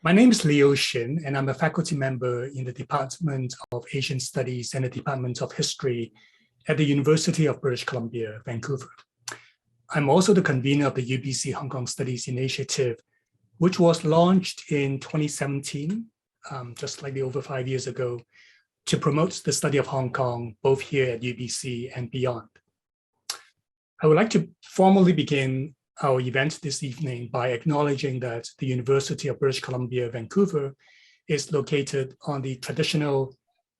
My name is Shin, and I'm a faculty member in the Department of Asian Studies and the Department of History at the University of British Columbia, Vancouver. I'm also the convener of the UBC Hong Kong Studies Initiative, which was launched in 2017, just slightly over 5 years ago, to promote the study of Hong Kong, both here at UBC and beyond. I would like to formally begin our event this evening by acknowledging that the University of British Columbia, Vancouver is located on the traditional,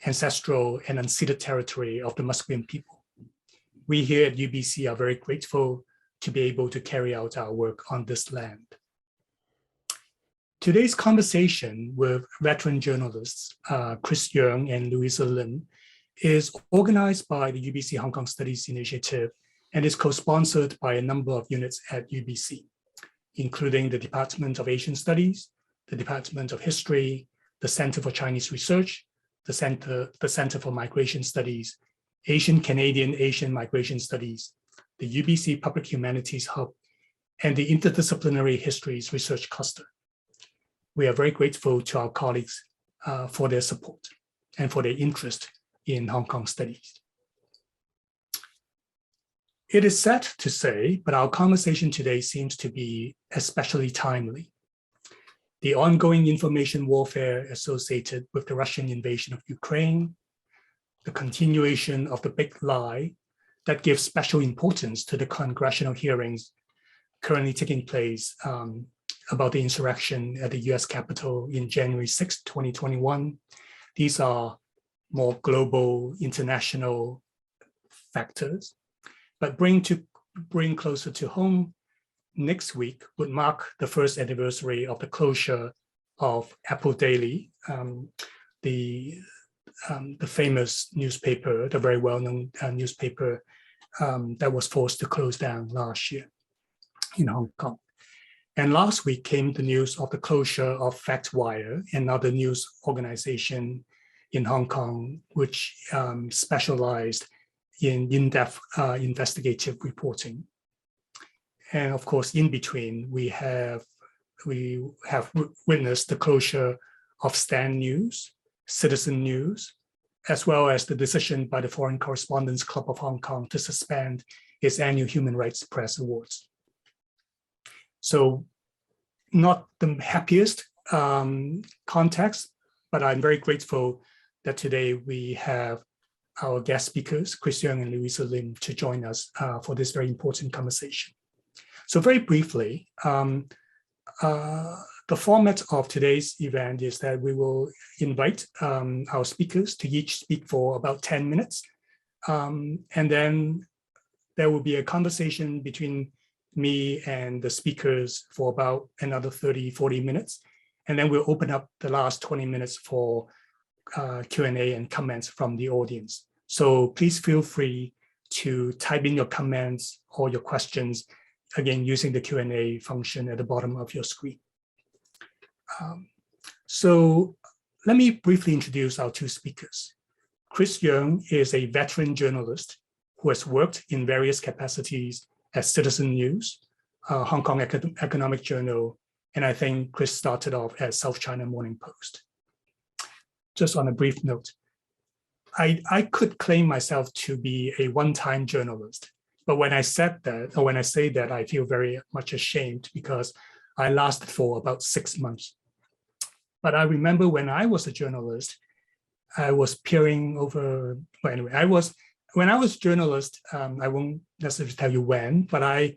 ancestral, and unceded territory of the Musqueam people. We here at UBC are very grateful to be able to carry out our work on this land. Today's conversation with veteran journalists, Chris Yeung and Louisa Lim, is organized by the UBC Hong Kong Studies Initiative and is co-sponsored by a number of units at UBC, including the Department of Asian Studies, the Department of History, the Center for Chinese Research, the Center for Migration Studies, Asian Migration Studies, the UBC Public Humanities Hub, and the Interdisciplinary Histories Research Cluster. We are very grateful to our colleagues for their support and for their interest in Hong Kong studies. It is sad to say, but our conversation today seems to be especially timely. The ongoing information warfare associated with the Russian invasion of Ukraine, the continuation of the big lie that gives special importance to the congressional hearings currently taking place about the insurrection at the US Capitol in January 6, 2021. These are more global, international factors. But bring closer to home, next week would mark the first anniversary of the closure of Apple Daily, the famous newspaper, the very well-known newspaper that was forced to close down last year in Hong Kong. And last week came the news of the closure of FactWire, another news organization in Hong Kong, which specialized in in-depth investigative reporting. And of course, in between, we have witnessed the closure of Stand News, Citizen News, as well as the decision by the Foreign Correspondents Club of Hong Kong to suspend its annual Human Rights Press Awards. So not the happiest context, but I'm very grateful that today we have our guest speakers, Chris Yeung and Louisa Lim, to join us for this very important conversation. So very briefly, the format of today's event is that we will invite our speakers to each speak for about 10 minutes. And then there will be a conversation between me and the speakers for about another 30, 40 minutes. And then we'll open up the last 20 minutes for Q&A and comments from the audience. So please feel free to type in your comments or your questions, again, using the Q&A function at the bottom of your screen. So let me briefly introduce our two speakers. Chris Yeung is a veteran journalist who has worked in various capacities at Citizen News, Hong Kong Economic Journal, and I think Chris started off at South China Morning Post. Just on a brief note, I could claim myself to be a one-time journalist, but when I said that, or when I say that, I feel very much ashamed because I lasted for about 6 months. But I remember when I was a journalist, I was peering over, well, anyway, when I was a journalist, I won't necessarily tell you when, but I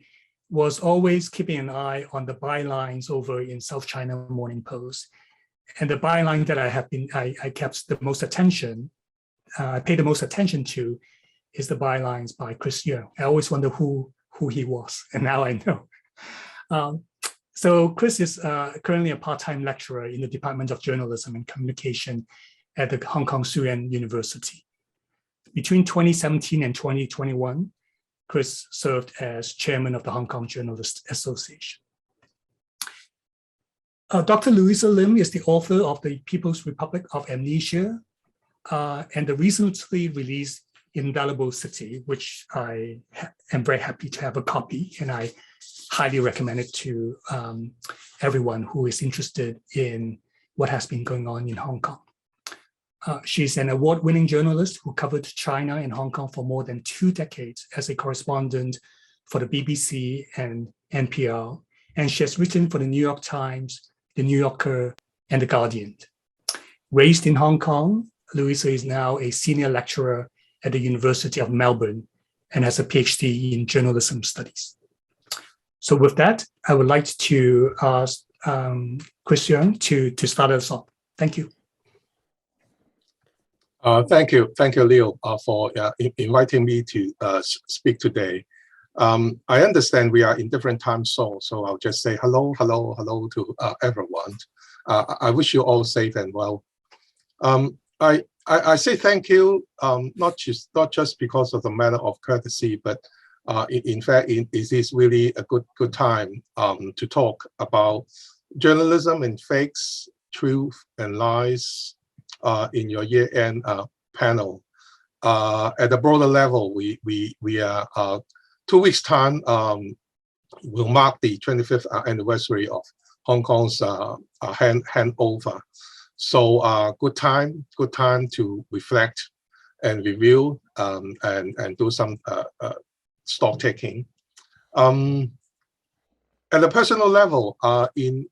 was always keeping an eye on the bylines over in South China Morning Post. And the byline that I kept the most attention, I paid the most attention to, is the bylines by Chris Yeung. I always wonder who he was, and now I know. So Chris is currently a part-time lecturer in the Department of Journalism and Communication at the Hong Kong Soo-Yan University. Between 2017 and 2021, Chris served as chairman of the Hong Kong Journalists Association. Dr. Louisa Lim is the author of The People's Republic of Amnesia and the recently released Indelible City, which I am very happy to have a copy, and I highly recommend it to everyone who is interested in what has been going on in Hong Kong. She's an award-winning journalist who covered China and Hong Kong for more than 2 decades as a correspondent for the BBC and NPR, and she has written for the New York Times, the New Yorker, and the Guardian. Raised in Hong Kong, Louisa is now a senior lecturer at the University of Melbourne and has a PhD in journalism studies. So with that, I would like to ask Chris Yeung to start us off. Thank you. Thank you, Leo, for inviting me to speak today. I understand we are in different time zones, so I'll just say hello to everyone. I wish you all safe and well. I say thank you, not just because of the matter of courtesy, but in fact, it is really a good time to talk about journalism and fakes, truth and lies in your year-end panel. At a broader level, we are 2 weeks' time will mark the 25th anniversary of Hong Kong's handover. So good time to reflect and review and do some stock taking. At a personal level, in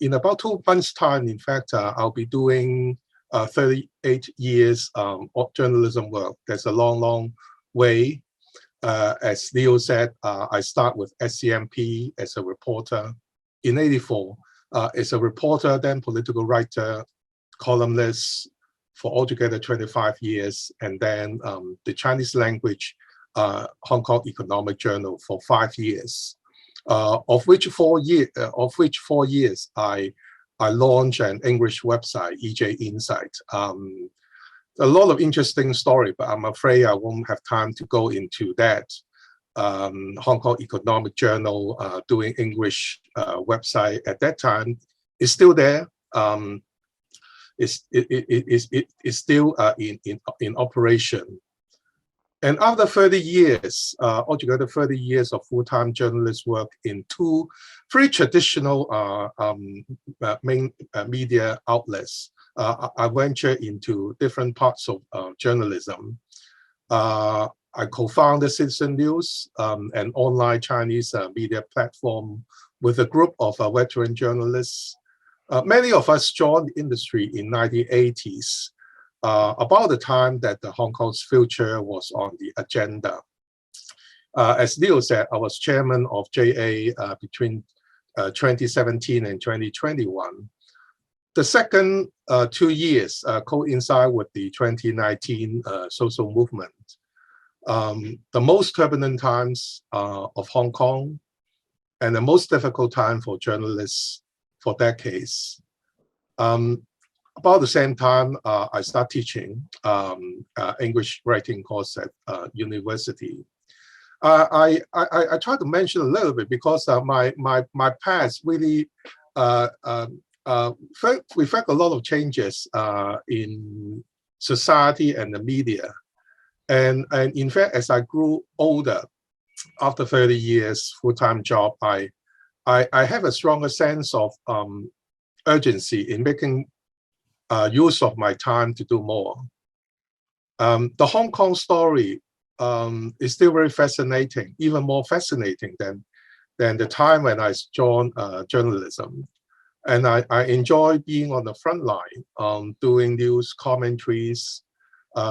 about 2 months' time, in fact, I'll be doing 38 years of journalism work. That's a long way. As Leo said, I start with SCMP as a reporter in '84. As a reporter, then political writer, columnist for altogether 25 years, and then the Chinese language Hong Kong Economic Journal for 5 years, of which 4 years I launched an English website, EJ Insight. A lot of interesting story, but I'm afraid I won't have time to go into that. Hong Kong Economic Journal doing English website at that time is still there. It's still in operation. And after 30 years, altogether 30 years of full-time journalist work in 2 very traditional main media outlets, I venture into different parts of journalism. I co-founded Citizen News, an online Chinese media platform with a group of veteran journalists. Many of us joined the industry in 1980s, about the time that the Hong Kong's future was on the agenda. As Leo said, I was chairman of JA between 2017 and 2021. The second 2 years coincide with the 2019 social movement. The most turbulent times of Hong Kong and the most difficult time for journalists for decades. About the same time, I started teaching English writing course at university. I try to mention a little bit because my past really reflect a lot of changes in society and the media. And in fact, as I grew older, after 30 years full-time job, I have a stronger sense of urgency in making use of my time to do more. The Hong Kong story is still very fascinating, even more fascinating than the time when I joined journalism. And I enjoy being on the front line, doing news commentaries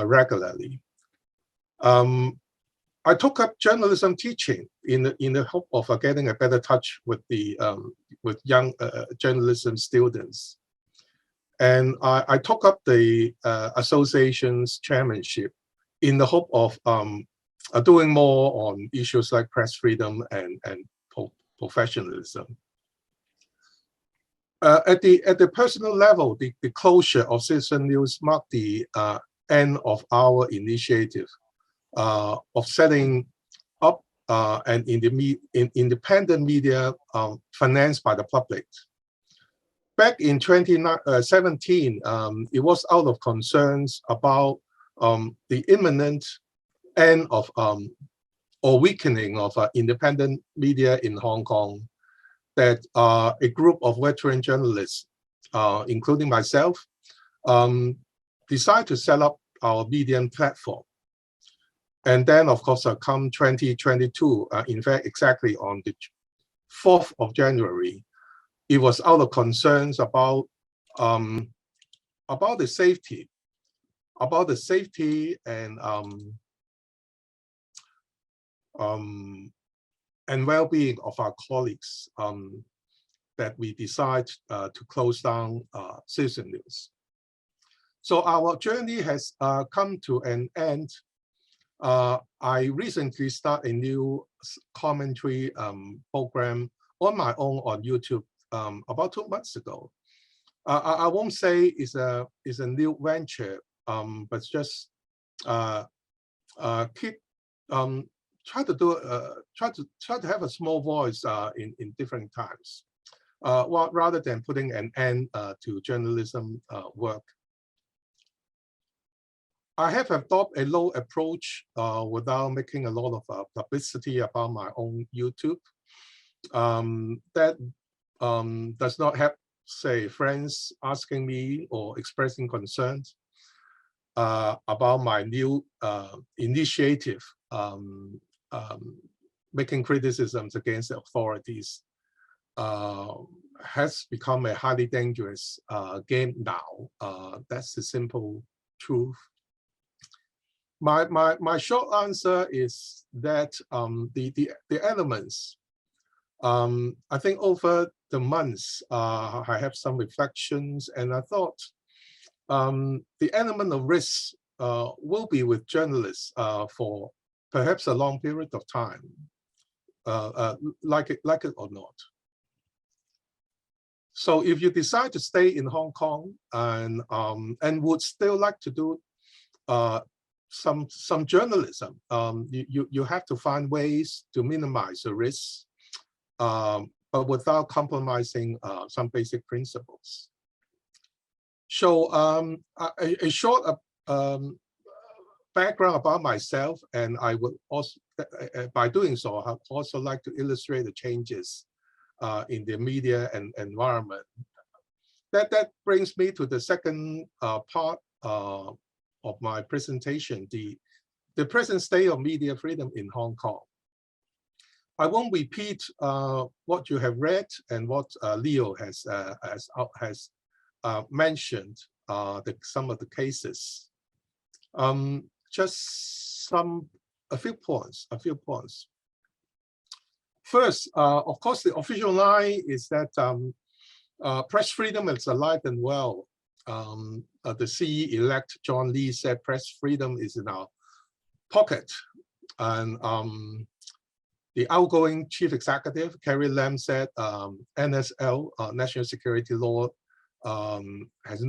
regularly. I took up journalism teaching in the hope of getting a better touch with the with young journalism students. And I took up the association's chairmanship in the hope of doing more on issues like press freedom and professionalism. At the personal level, the closure of Citizen News marked the end of our initiative of setting up an independent media financed by the public. Back in 2017, it was out of concerns about the imminent end of or weakening of independent media in Hong Kong, that a group of veteran journalists, including myself, decided to set up our Medium platform. And then, of course, come 2022, in fact, exactly on the 4th of January, it was out of concerns about the safety, and well-being of our colleagues, that we decide to close down Citizen News. So our journey has come to an end. I recently started a new commentary program on my own on YouTube about 2 months ago. I won't say it's a new venture, but just keep try to have a small voice in different times, rather than putting an end to journalism work. I have adopted a low approach without making a lot of publicity about my own YouTube. That does not have, say, friends asking me or expressing concerns about my new initiative, making criticisms against the authorities, has become a highly dangerous game now. That's the simple truth. My short answer is that the elements, I think over the months, I have some reflections, and I thought the element of risk will be with journalists for perhaps a long period of time, like it or not. So if you decide to stay in Hong Kong and would still like to do some journalism, you have to find ways to minimize the risks, but without compromising some basic principles. So a short background about myself, and I would also, by doing so, I also like to illustrate the changes in the media and environment. That brings me to the second part of my presentation, the present state of media freedom in Hong Kong. I won't repeat what you have read and what Leo has mentioned, some of the cases. Just a few points. First, of course, the official line is that press freedom is alive and well. The CE-elect John Lee said press freedom is in our pocket. And the outgoing chief executive, Carrie Lam, said NSL, National Security Law, has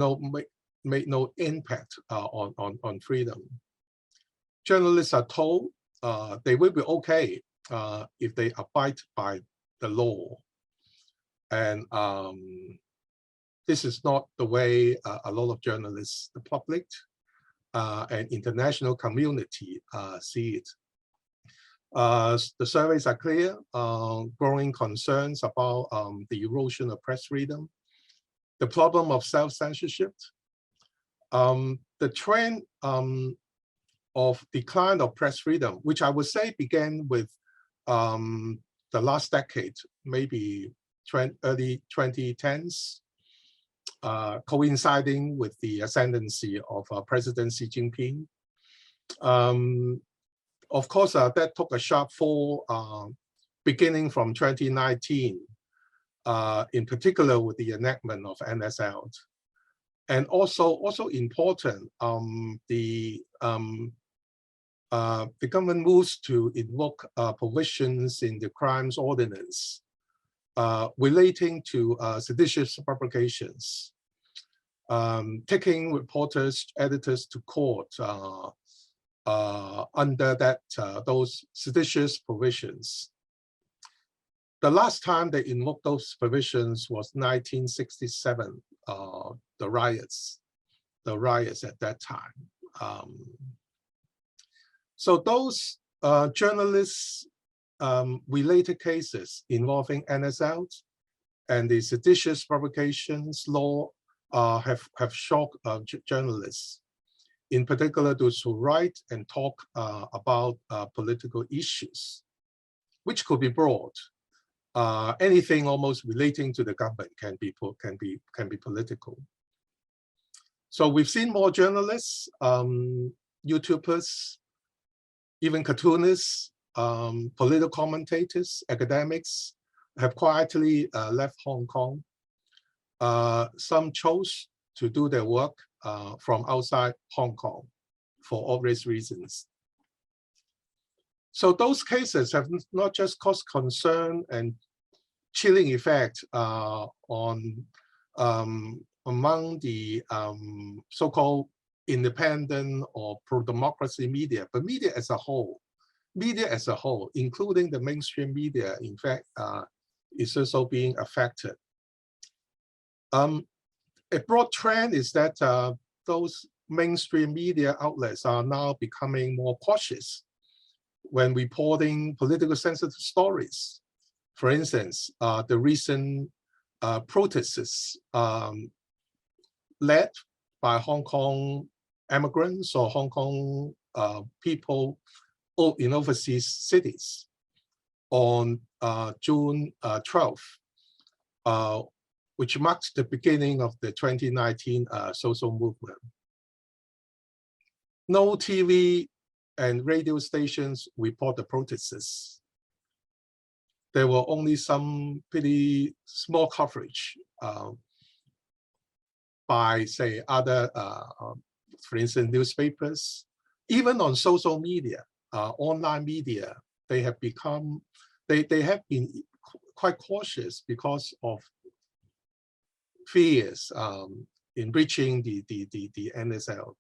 made no impact on freedom. Journalists are told they will be okay if they abide by the law. And this is not the way a lot of journalists, the public, and international community see it. The surveys are clear, growing concerns about the erosion of press freedom, the problem of self-censorship, the trend of decline of press freedom, which I would say began with the last decade, maybe early 2010s, coinciding with the ascendancy of President Xi Jinping. Of course, that took a sharp fall beginning from 2019, in particular with the enactment of NSL. And also important, the government moves to invoke provisions in the crimes ordinance relating to seditious publications, taking reporters, editors to court under those seditious provisions. The last time they invoked those provisions was 1967, the riots at that time. So those journalists related cases involving NSL and the seditious publications law have shocked journalists, in particular those who write and talk about political issues, which could be broad. Anything almost relating to the government can be political. So we've seen more journalists, YouTubers, even cartoonists, political commentators, academics have quietly left Hong Kong. Some chose to do their work from outside Hong Kong for obvious reasons. So those cases have not just caused concern and chilling effect on among the so-called independent or pro-democracy media, but media as a whole, including the mainstream media, in fact, is also being affected. A broad trend is that those mainstream media outlets are now becoming more cautious when reporting politically sensitive stories. For instance, the recent protests led by Hong Kong immigrants or Hong Kong people in overseas cities on June 12th, which marked the beginning of the 2019 social movement. No TV and radio stations report the protests. There were only some pretty small coverage by, say, other, for instance, newspapers. Even on social media, online media, they have been quite cautious because of fears in reaching the NSL.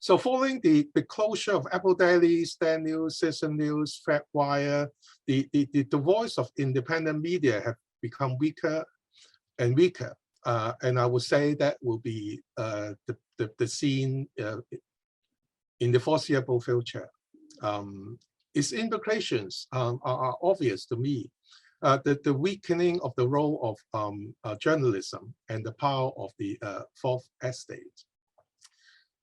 So following the closure of Apple Daily, Stand News, Citizen News, FactWire, the voice of independent media have become weaker and weaker. And I would say that will be the scene in the foreseeable future. Its implications are obvious to me. The weakening of the role of journalism and the power of the fourth estate.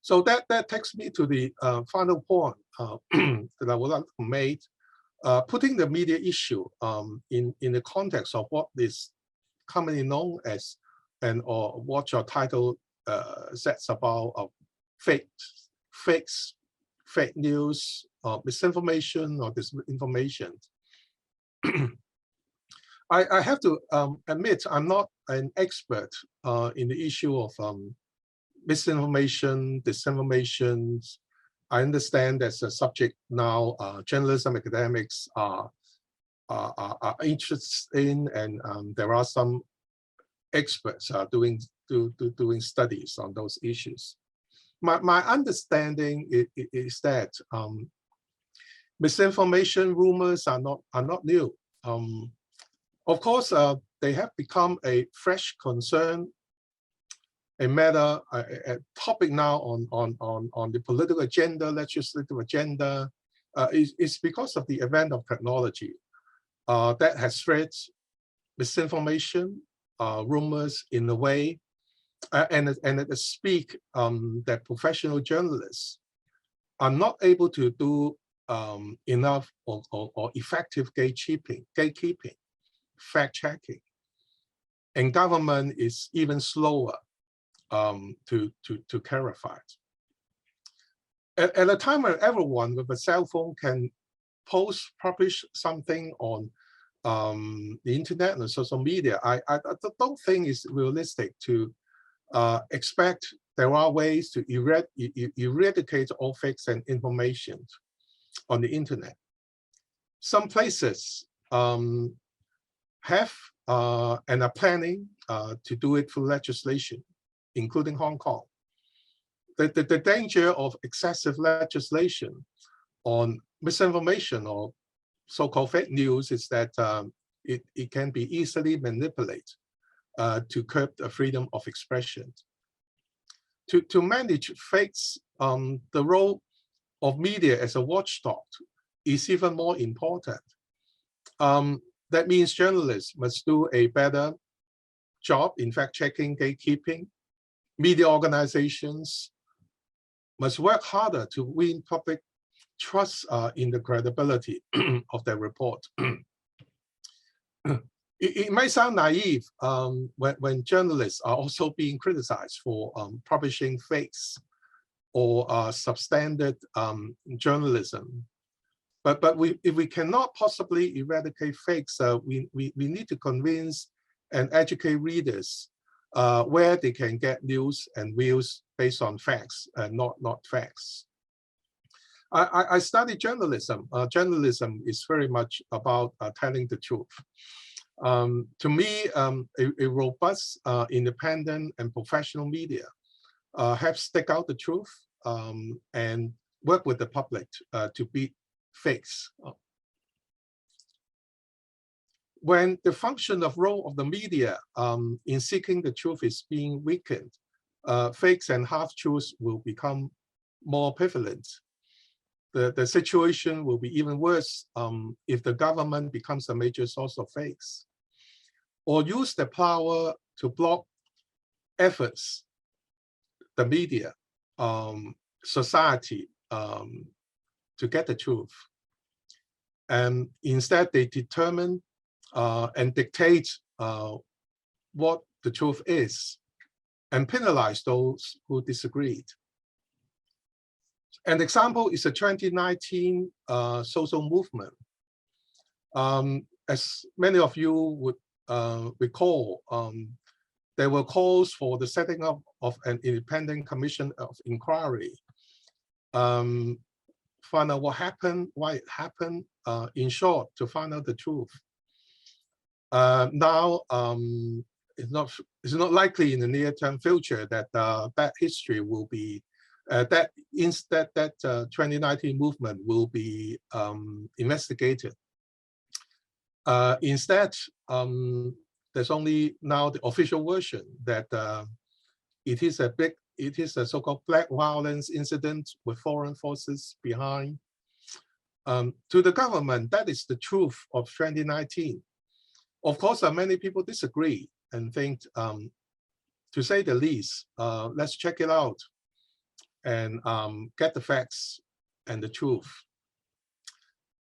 So that takes me to the final point that I would like to make, putting the media issue in the context of what is commonly known as or what your title says about fake news, misinformation or disinformation. I have to admit I'm not an expert in the issue of misinformation, disinformation. I understand that's a subject now journalism academics are interested in, and there are some experts doing studies on those issues. My understanding is that misinformation rumors are not new. Of course, they have become a fresh concern, a matter, a topic now on the political agenda, legislative agenda. It's because of the advent of technology that has spread misinformation, rumors in a way, and at the speak that professional journalists are not able to do enough or effective gatekeeping, fact-checking, and government is even slower to clarify it. At a time when everyone with a cell phone can publish something on the internet and social media, I don't think it's realistic to expect there are ways to eradicate all fakes and information on the internet. Some places have and are planning to do it through legislation, including Hong Kong. The danger of excessive legislation on misinformation or so-called fake news is that it can be easily manipulated to curb the freedom of expression. To manage fakes, the role of media as a watchdog is even more important. That means journalists must do a better job in fact-checking, gatekeeping. Media organizations must work harder to win public trust in the credibility of their report. It might sound naive when journalists are also being criticized for publishing fakes or substandard journalism. But if we cannot possibly eradicate fakes, we need to convince and educate readers where they can get news and views based on facts and not facts. I studied journalism. Journalism is very much about telling the truth. To me, a robust, independent, and professional media helps stick out the truth and work with the public to beat fakes. When the function of role of the media in seeking the truth is being weakened, fakes and half-truths will become more prevalent. The situation will be even worse if the government becomes a major source of fakes, or use the power to block efforts, the media, society, to get the truth. And instead they determine and dictate what the truth is and penalize those who disagreed. An example is the 2019 social movement. As many of you would recall, there were calls for the setting up of an independent commission of inquiry, find out what happened, why it happened, in short, to find out the truth. Now, it's not likely in the near-term future that that history will be, that 2019 movement will be investigated. Instead, there's only now the official version that it is a so-called black violence incident with foreign forces behind. To the government, that is the truth of 2019. Of course, many people disagree and think, to say the least, let's check it out and get the facts and the truth.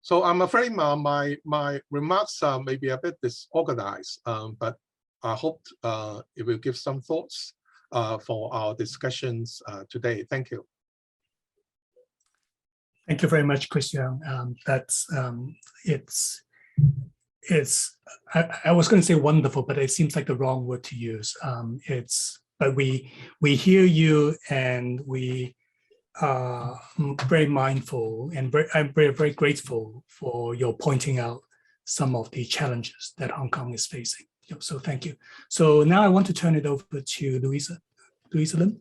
So I'm afraid my remarks may be a bit disorganized, but I hope it will give some thoughts for our discussions today. Thank you. Thank you very much, Chris Yeung. I was going to say wonderful, but it seems like the wrong word to use. But we hear you, and we are very mindful, and I'm very grateful for your pointing out some of the challenges that Hong Kong is facing. So thank you. So now I want to turn it over to Louisa Lim.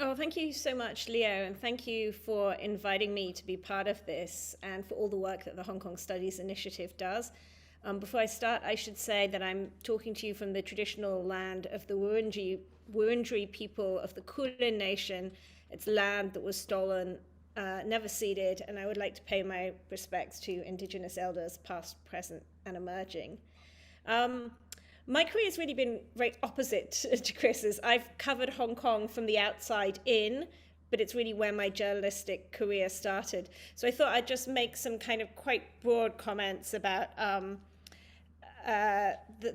Oh, thank you so much, Leo, and thank you for inviting me to be part of this and for all the work that the Hong Kong Studies Initiative does. Before I start, I should say that I'm talking to you from the traditional land of the Wurundjeri people of the Kulin Nation. It's land that was stolen, never ceded, and I would like to pay my respects to Indigenous elders, past, present, and emerging. My career has really been very opposite to Chris's. I've covered Hong Kong from the outside in, but it's really where my journalistic career started. So I thought I'd just make some kind of quite broad comments about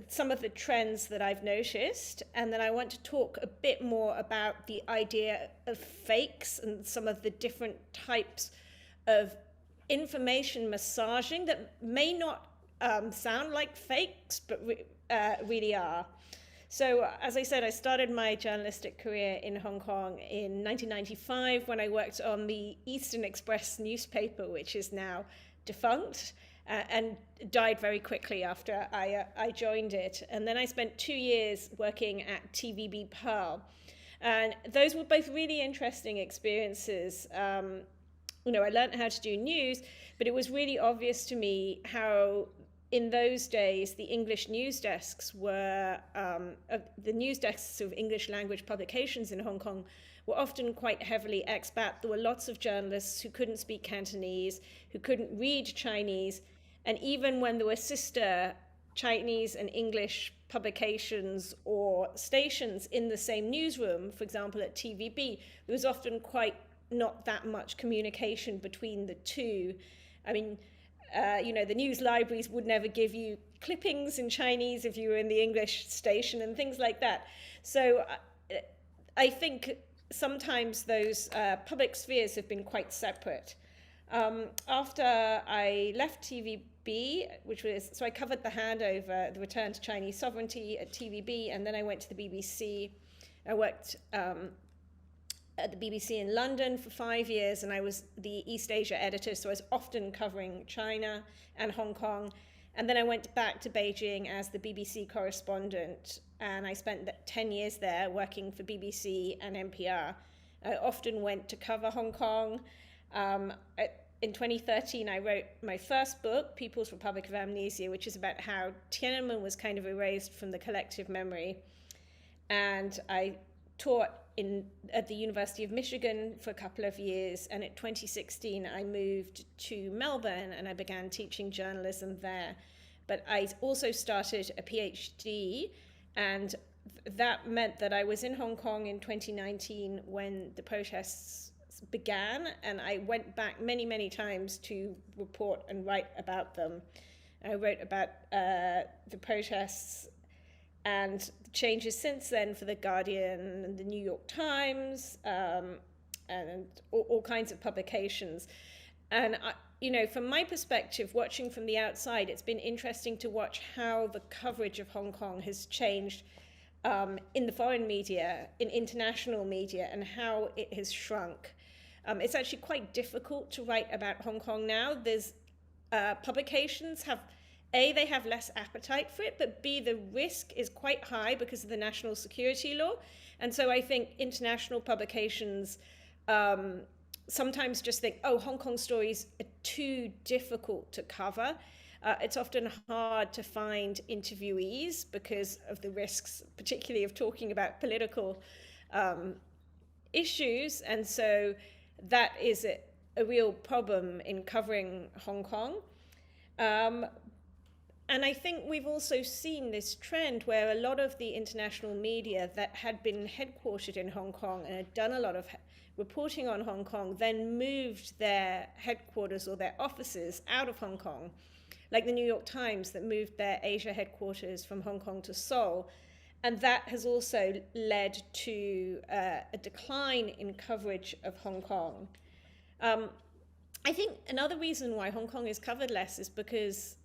some of the trends that I've noticed. And then I want to talk a bit more about the idea of fakes and some of the different types of information massaging that may not sound like fakes, but really are. So as I said, I started my journalistic career in Hong Kong in 1995 when I worked on the Eastern Express newspaper, which is now defunct and died very quickly after I joined it. And then I spent 2 years working at TVB Pearl. And those were both really interesting experiences. You know, I learned how to do news, but it was really obvious to me how in those days, the English news desks were, the news desks of English language publications in Hong Kong were often quite heavily expat. There were lots of journalists who couldn't speak Cantonese, who couldn't read Chinese. And even when there were sister Chinese and English publications or stations in the same newsroom, for example, at TVB, there was often quite not that much communication between the two. I mean, the news libraries would never give you clippings in Chinese if you were in the English station and things like that. So I think sometimes those public spheres have been quite separate. After I left TVB, so I covered the handover, the return to Chinese sovereignty at TVB, and then I went to the BBC. I worked at the BBC in London for 5 years, and I was the East Asia editor, so I was often covering China and Hong Kong. And then I went back to Beijing as the BBC correspondent, and I spent 10 years there working for BBC and NPR. I often went to cover Hong Kong. In 2013, I wrote my first book, People's Republic of Amnesia, which is about how Tiananmen was kind of erased from the collective memory. And I taught at the University of Michigan for a couple of years, and in 2016 I moved to Melbourne and I began teaching journalism there. But I also started a PhD, and that meant that I was in Hong Kong in 2019 when the protests began, and I went back many, many times to report and write about them. I wrote about the protests and the changes since then for The Guardian and the New York Times, and all kinds of publications. And, from my perspective, watching from the outside, it's been interesting to watch how the coverage of Hong Kong has changed in the foreign media, in international media, and how it has shrunk. It's actually quite difficult to write about Hong Kong now. There's publications they have less appetite for it, but B, the risk is quite high because of the national security law. And so I think international publications sometimes just think, Hong Kong stories are too difficult to cover. It's often hard to find interviewees because of the risks, particularly of talking about political issues. And so that is a real problem in covering Hong Kong. And I think we've also seen this trend where a lot of the international media that had been headquartered in Hong Kong and had done a lot of reporting on Hong Kong then moved their headquarters or their offices out of Hong Kong, like the New York Times that moved their Asia headquarters from Hong Kong to Seoul. And that has also led to a decline in coverage of Hong Kong. I think another reason why Hong Kong is covered less is because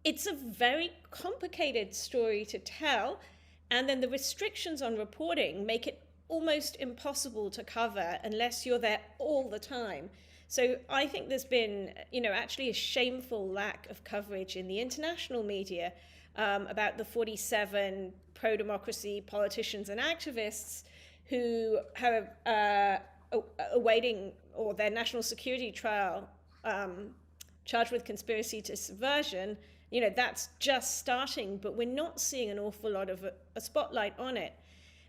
it's a very complicated story to tell, and then the restrictions on reporting make it almost impossible to cover unless you're there all the time. So I think there's been, actually a shameful lack of coverage in the international media about the 47 pro-democracy politicians and activists who have awaiting or their national security trial charged with conspiracy to subversion. That's just starting, but we're not seeing an awful lot of a spotlight on it.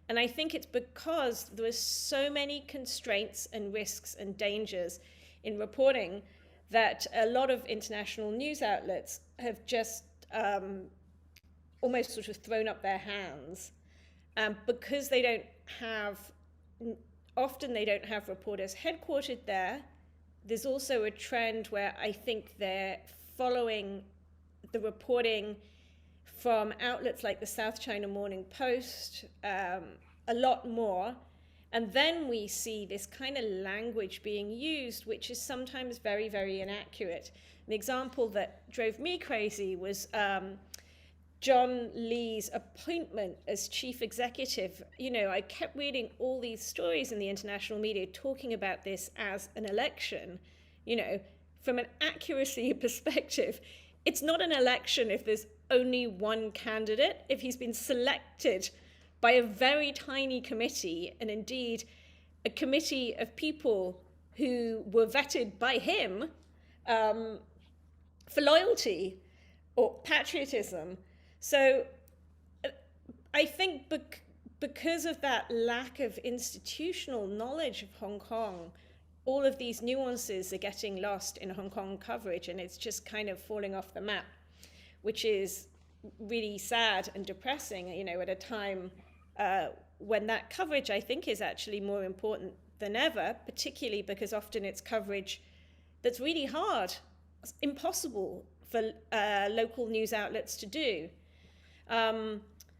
And I think it's because there are so many constraints and risks and dangers in reporting that a lot of international news outlets have just almost sort of thrown up their hands because often they don't have reporters headquartered there. There's also a trend where I think they're following the reporting from outlets like the South China Morning Post a lot more. And then we see this kind of language being used, which is sometimes very, very inaccurate. An example that drove me crazy was John Lee's appointment as chief executive. I kept reading all these stories in the international media talking about this as an election. From an accuracy perspective, it's not an election if there's only one candidate, if he's been selected by a very tiny committee, and indeed a committee of people who were vetted by him for loyalty or patriotism. So I think because of that lack of institutional knowledge of Hong Kong, all of these nuances are getting lost in Hong Kong coverage, and it's just kind of falling off the map, which is really sad and depressing, you know, at a time when that coverage, I think, is actually more important than ever, particularly because often it's coverage that's really hard, impossible for local news outlets to do.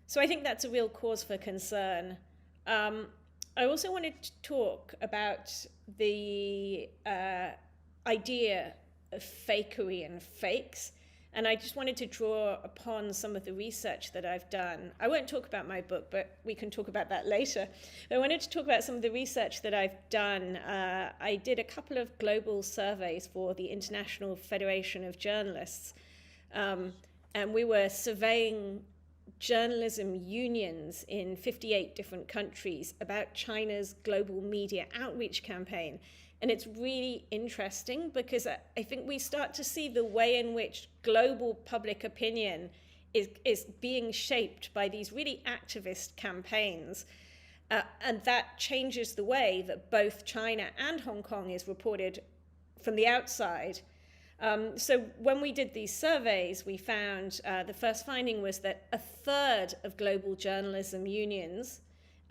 So I think that's a real cause for concern. I also wanted to talk about the idea of fakery and fakes. And I just wanted to draw upon some of the research that I've done. I won't talk about my book, but we can talk about that later. But I wanted to talk about some of the research that I've done. I did a couple of global surveys for the International Federation of Journalists. And we were surveying journalism unions in 58 different countries about China's global media outreach campaign. And it's really interesting because I think we start to see the way in which global public opinion is being shaped by these really activist campaigns. And that changes the way that both China and Hong Kong is reported from the outside. So when we did these surveys, we found the first finding was that a third of global journalism unions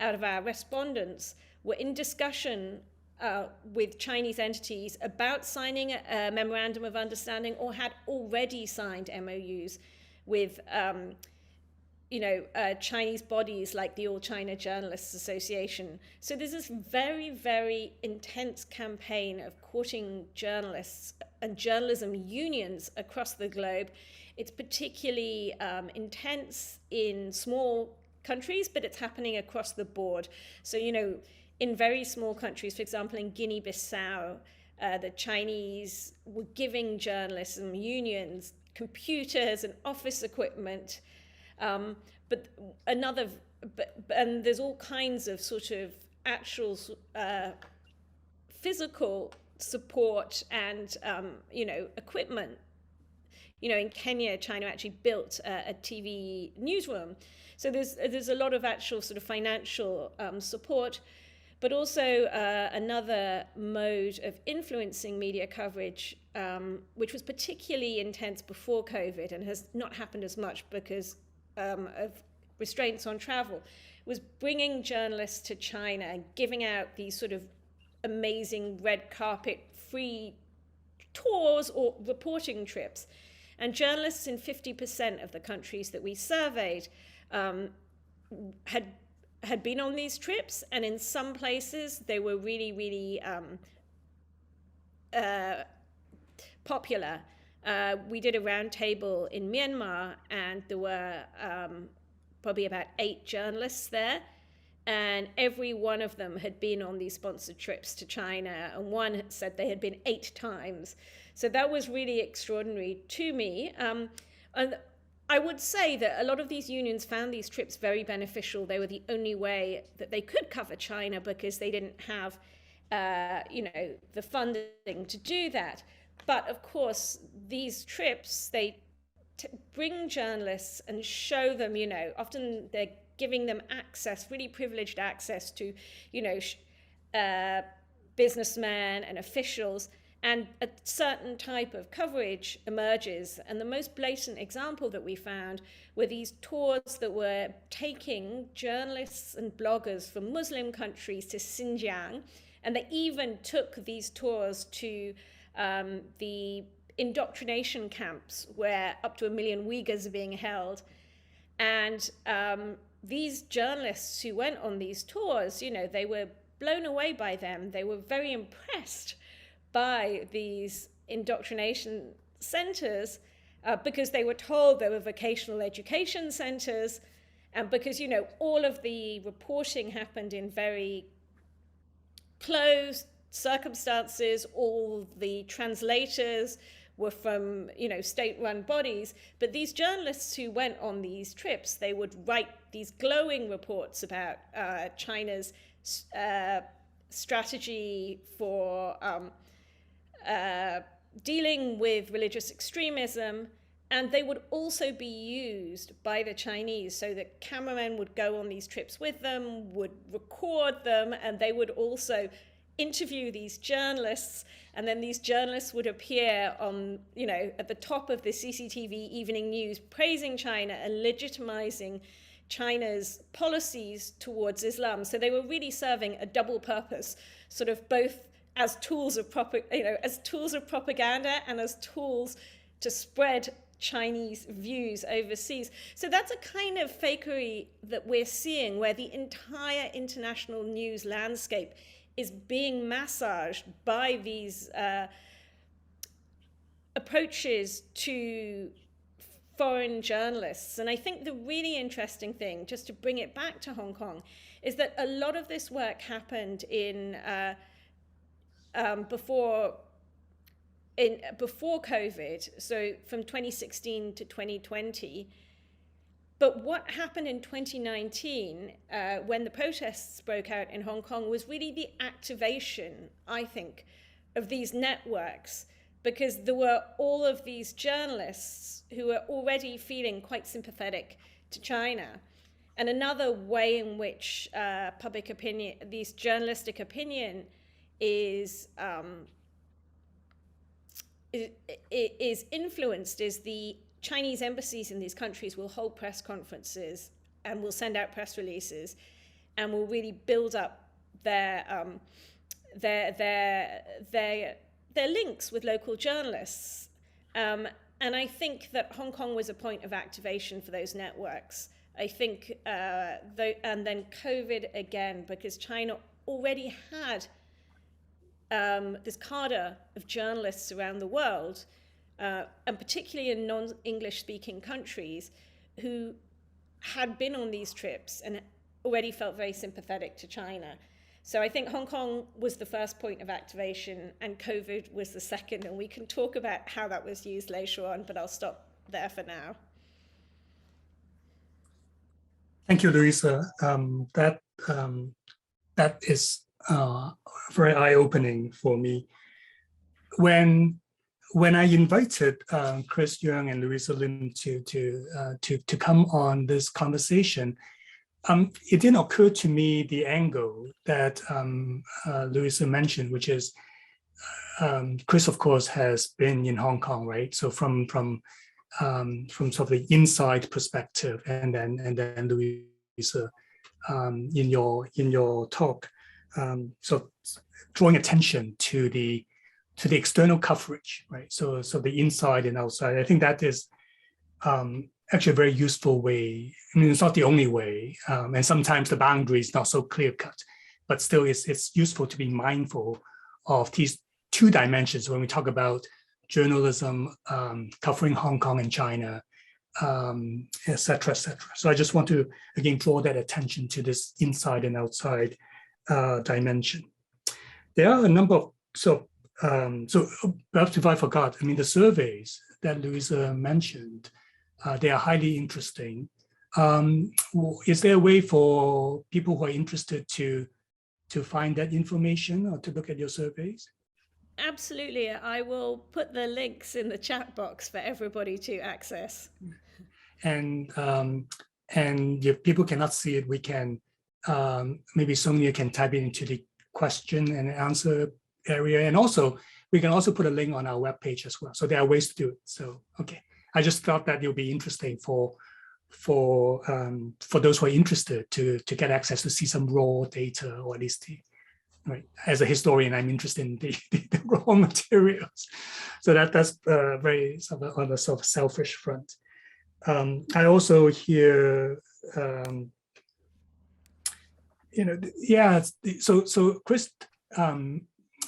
out of our respondents were in discussion with Chinese entities about signing a memorandum of understanding or had already signed MOUs with Chinese bodies like the All China Journalists Association. So there's this very, very intense campaign of courting journalists and journalism unions across the globe. It's particularly intense in small countries, but it's happening across the board. So, you know, in very small countries, for example, in Guinea-Bissau, the Chinese were giving journalism unions computers and office equipment. And there's all kinds of sort of actual physical support and equipment. You know, in Kenya, China actually built a TV newsroom. So there's a lot of actual sort of financial support, but also another mode of influencing media coverage, which was particularly intense before COVID and has not happened as much because of restraints on travel, was bringing journalists to China and giving out these sort of amazing red carpet free tours or reporting trips. And journalists in 50% of the countries that we surveyed had been on these trips, and in some places they were really, really popular. We did a roundtable in Myanmar, and there were probably about 8 journalists there, and every one of them had been on these sponsored trips to China, and one had said they had been 8 times. So that was really extraordinary to me. And I would say that a lot of these unions found these trips very beneficial. They were the only way that they could cover China because they didn't have, the funding to do that. But of course, these trips, they bring journalists and show them, you know, often they're giving them access, really privileged access to, businessmen and officials, and a certain type of coverage emerges. And the most blatant example that we found were these tours that were taking journalists and bloggers from Muslim countries to Xinjiang. And they even took these tours to the indoctrination camps where up to 1 million Uyghurs are being held. And these journalists who went on these tours, you know, they were blown away by them. They were very impressed by these indoctrination centers because they were told they were vocational education centers, and because, you know, all of the reporting happened in very closed circumstances. All the translators were from, state-run bodies. But these journalists who went on these trips, they would write these glowing reports about China's strategy for dealing with religious extremism, And they would also be used by the Chinese, so that cameramen would go on these trips with them, would record them, and they would also interview these journalists, and then these journalists would appear on, at the top of the CCTV evening news, praising China and legitimizing China's policies towards Islam. So they were really serving a double purpose, sort of both as tools of propaganda and as tools to spread Chinese views overseas. So that's a kind of fakery that we're seeing, where the entire international news landscape is being massaged by these approaches to foreign journalists. And I think the really interesting thing, just to bring it back to Hong Kong, is that a lot of this work happened before COVID, so from 2016 to 2020. But what happened in 2019, when the protests broke out in Hong Kong, was really the activation, I think, of these networks, because there were all of these journalists who were already feeling quite sympathetic to China. And another way in which public opinion, these journalistic opinion, is influenced is the Chinese embassies in these countries will hold press conferences and will send out press releases and will really build up their links with local journalists. And I think that Hong Kong was a point of activation for those networks. I think, and then COVID again, because China already had this cadre of journalists around the world, and particularly in non-English speaking countries, who had been on these trips and already felt very sympathetic to China. So I think Hong Kong was the first point of activation and COVID was the second, and we can talk about how that was used later on, but I'll stop there for now. Thank you, Louisa. That is very eye-opening for me. When I invited Chris Yeung and Louisa Lim to come on this conversation, it didn't occur to me the angle that Louisa mentioned, which is Chris, of course, has been in Hong Kong, right? So from sort of the inside perspective, and then Louisa, in your talk, so drawing attention to the external coverage, right? So the inside and outside. I think that is actually a very useful way. I mean, it's not the only way, and sometimes the boundary is not so clear cut, but still it's useful to be mindful of these two dimensions when we talk about journalism covering Hong Kong and China, et cetera, et cetera. So I just want to, again, draw that attention to this inside and outside dimension. There are a number of, so perhaps if I forgot, I mean, the surveys that Louisa mentioned, they are highly interesting. Is there a way for people who are interested to find that information or to look at your surveys? Absolutely. I will put the links in the chat box for everybody to access. And if people cannot see it, we can, maybe Sonia can type it into the question and answer area. And also, we can also put a link on our webpage as well. So there are ways to do it. So, okay. I just thought that it would be interesting for those who are interested to get access to see some raw data, or at least right. As a historian, I'm interested in the raw materials. So that's very sort of on a sort of selfish front. I also hear, so Chris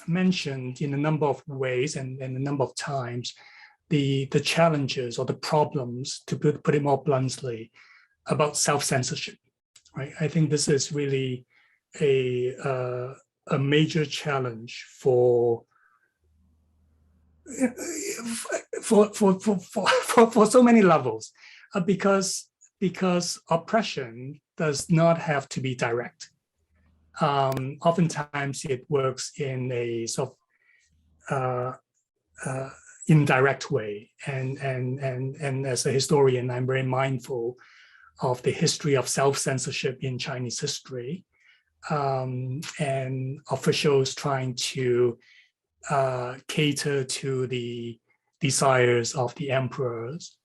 mentioned in a number of ways and a number of times the challenges or the problems, to put it more bluntly, about self-censorship, right? I think this is really a major challenge for so many levels, because oppression does not have to be direct. Oftentimes it works in a sort of indirect way. And as a historian, I'm very mindful of the history of self-censorship in Chinese history, and officials trying to cater to the desires of the emperors,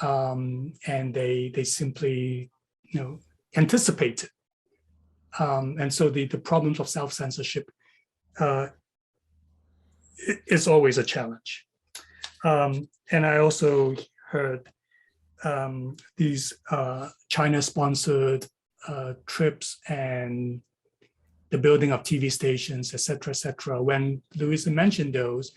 and they simply, anticipated. And so the problems of self-censorship is always a challenge. And I also heard these China-sponsored trips and the building of TV stations, et cetera. When Louisa mentioned those,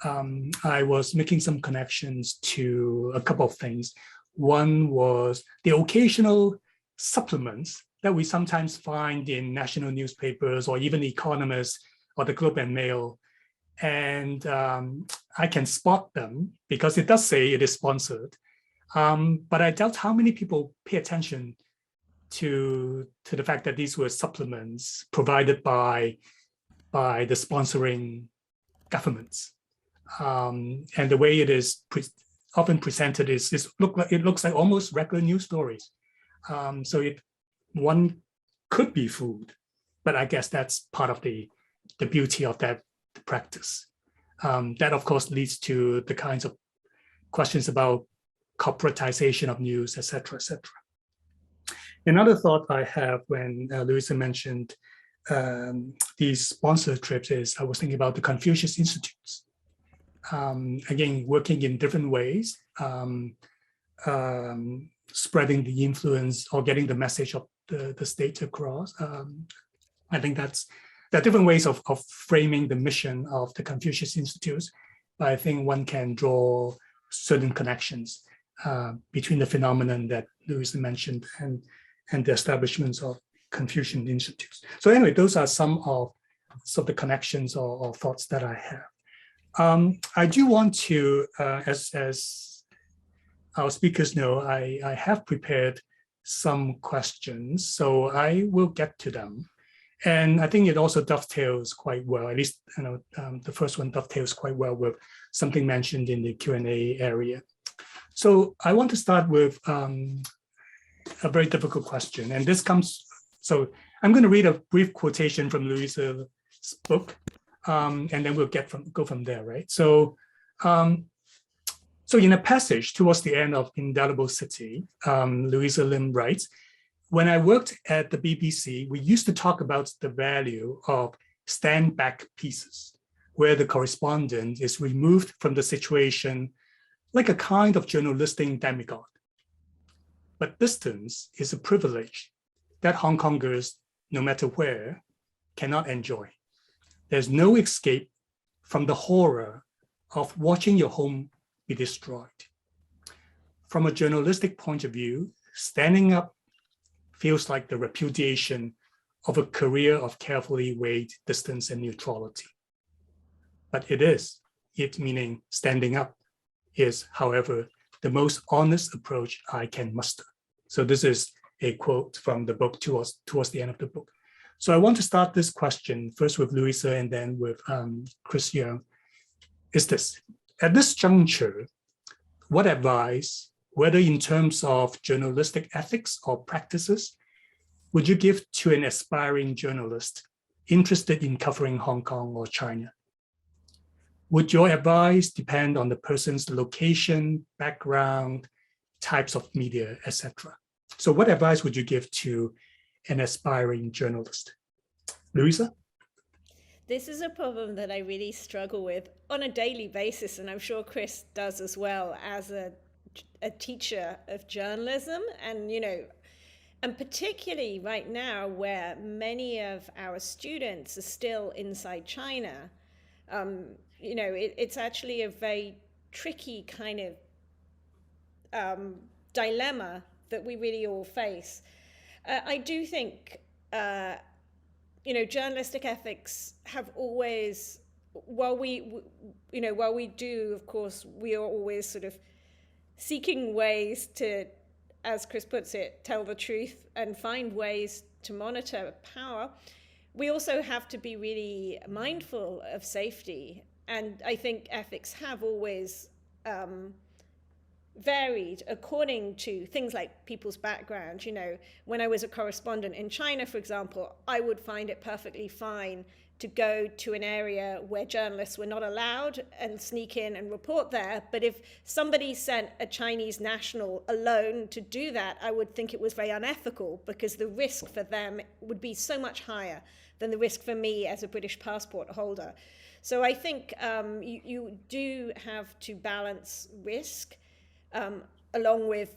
I was making some connections to a couple of things. One was the occasional supplements that we sometimes find in national newspapers or even Economist or the Globe and Mail. And I can spot them because it does say it is sponsored. But I doubt how many people pay attention to the fact that these were supplements provided by the sponsoring governments. And the way it is often presented it looks like almost regular news stories. So one could be fooled, but I guess that's part of the beauty of that practice. That of course leads to the kinds of questions about corporatization of news, et cetera. Another thought I have when Louisa mentioned these sponsored trips is I was thinking about the Confucius Institutes. Again, working in different ways, spreading the influence or getting the message of the state across. I think there are different ways of framing the mission of the Confucius Institutes, but I think one can draw certain connections between the phenomenon that Louisa mentioned and the establishments of Confucian Institutes. So anyway, those are some of the connections or thoughts that I have. I do want to, as our speakers know, I have prepared some questions, so I will get to them. And I think it also dovetails quite well, at least the first one dovetails quite well with something mentioned in the Q&A area. So I want to start with a very difficult question. And this comes, so I'm going to read a brief quotation from Louisa's book, and then we'll go from there, right? So in a passage towards the end of Indelible City, Louisa Lim writes, when I worked at the BBC, we used to talk about the value of stand-back pieces, where the correspondent is removed from the situation like a kind of journalistic demigod. But distance is a privilege that Hong Kongers, no matter where, cannot enjoy. There's no escape from the horror of watching your home be destroyed. From a journalistic point of view, standing up feels like the repudiation of a career of carefully weighed distance and neutrality. But it meaning standing up, is, however, the most honest approach I can muster. So this is a quote from the book towards the end of the book. So I want to start this question first with Louisa and then with Chris Yeung. Is this, at this juncture, what advice, whether in terms of journalistic ethics or practices, would you give to an aspiring journalist interested in covering Hong Kong or China? Would your advice depend on the person's location, background, types of media, etc.? So what advice would you give to an aspiring journalist? Louisa? This is a problem that I really struggle with on a daily basis, and I'm sure Chris does as well, as a teacher of journalism. And, and particularly right now where many of our students are still inside China, it's actually a very tricky kind of dilemma that we really all face. I do think, journalistic ethics have always, while we do, of course, we are always sort of seeking ways to, as Chris puts it, tell the truth and find ways to monitor power. We also have to be really mindful of safety And I think ethics have always varied according to things like people's background. You know, when I was a correspondent in China, for example, I would find it perfectly fine to go to an area where journalists were not allowed and sneak in and report there. But if somebody sent a Chinese national alone to do that, I would think it was very unethical, because the risk for them would be so much higher than the risk for me as a British passport holder. So I think you do have to balance risk along with,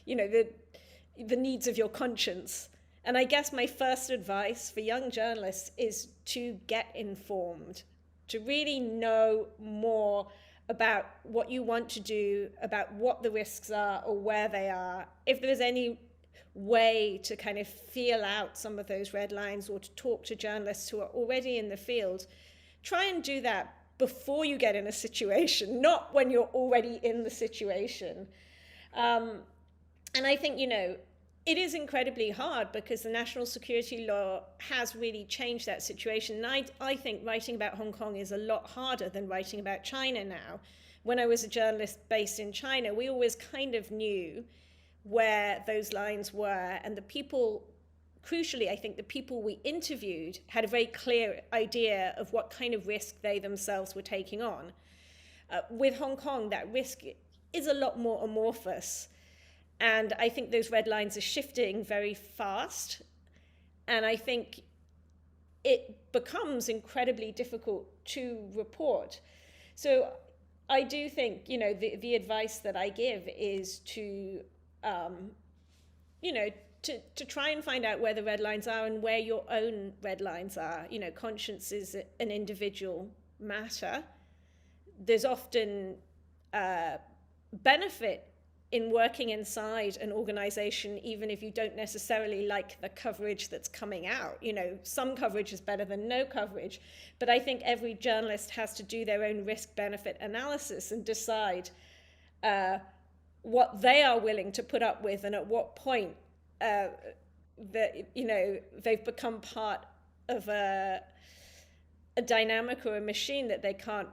you know, the needs of your conscience. And I guess my first advice for young journalists is to get informed, to really know more about what you want to do, about what the risks are or where they are. If there's any way to kind of feel out some of those red lines, or to talk to journalists who are already in the field, try and do that before you get in a situation, not when you're already in the situation. And I think, you know, it is incredibly hard, because the national security law has really changed that situation. And I think writing about Hong Kong is a lot harder than writing about China now. When I was a journalist based in China, we always kind of knew where those lines were, and the people, crucially, I think the people we interviewed had a very clear idea of what kind of risk they themselves were taking on. With Hong Kong, that risk is a lot more amorphous. And I think those red lines are shifting very fast. And I think it becomes incredibly difficult to report. So I do think, you know, the advice that I give is to, you know, to try and find out where the red lines are and where your own red lines are. You know, conscience is an individual matter. There's often benefit in working inside an organization, even if you don't necessarily like the coverage that's coming out. You know, some coverage is better than no coverage, but I think every journalist has to do their own risk-benefit analysis and decide what they are willing to put up with, and at what point that, you know, they've become part of a dynamic or a machine that they can't,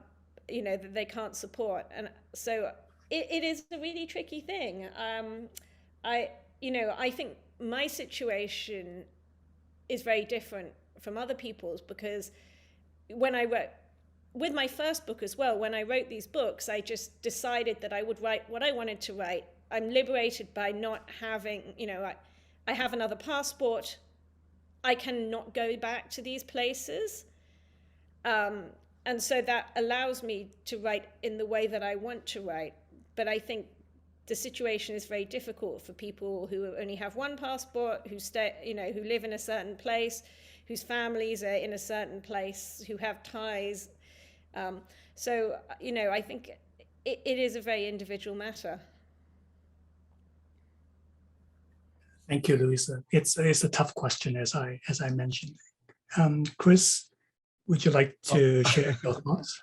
you know, that they can't support. And so it is a really tricky thing. I think my situation is very different from other people's, because when I wrote, with my first book as well, when I wrote these books, I just decided that I would write what I wanted to write. I'm liberated by not having, you know, I have another passport. I cannot go back to these places. And so that allows me to write in the way that I want to write. But I think the situation is very difficult for people who only have one passport, who stay, you know, who live in a certain place, whose families are in a certain place, who have ties. So, you know, I think it is a very individual matter. Thank you, Louisa. It's a tough question, as I mentioned. Chris, would you like to share your thoughts?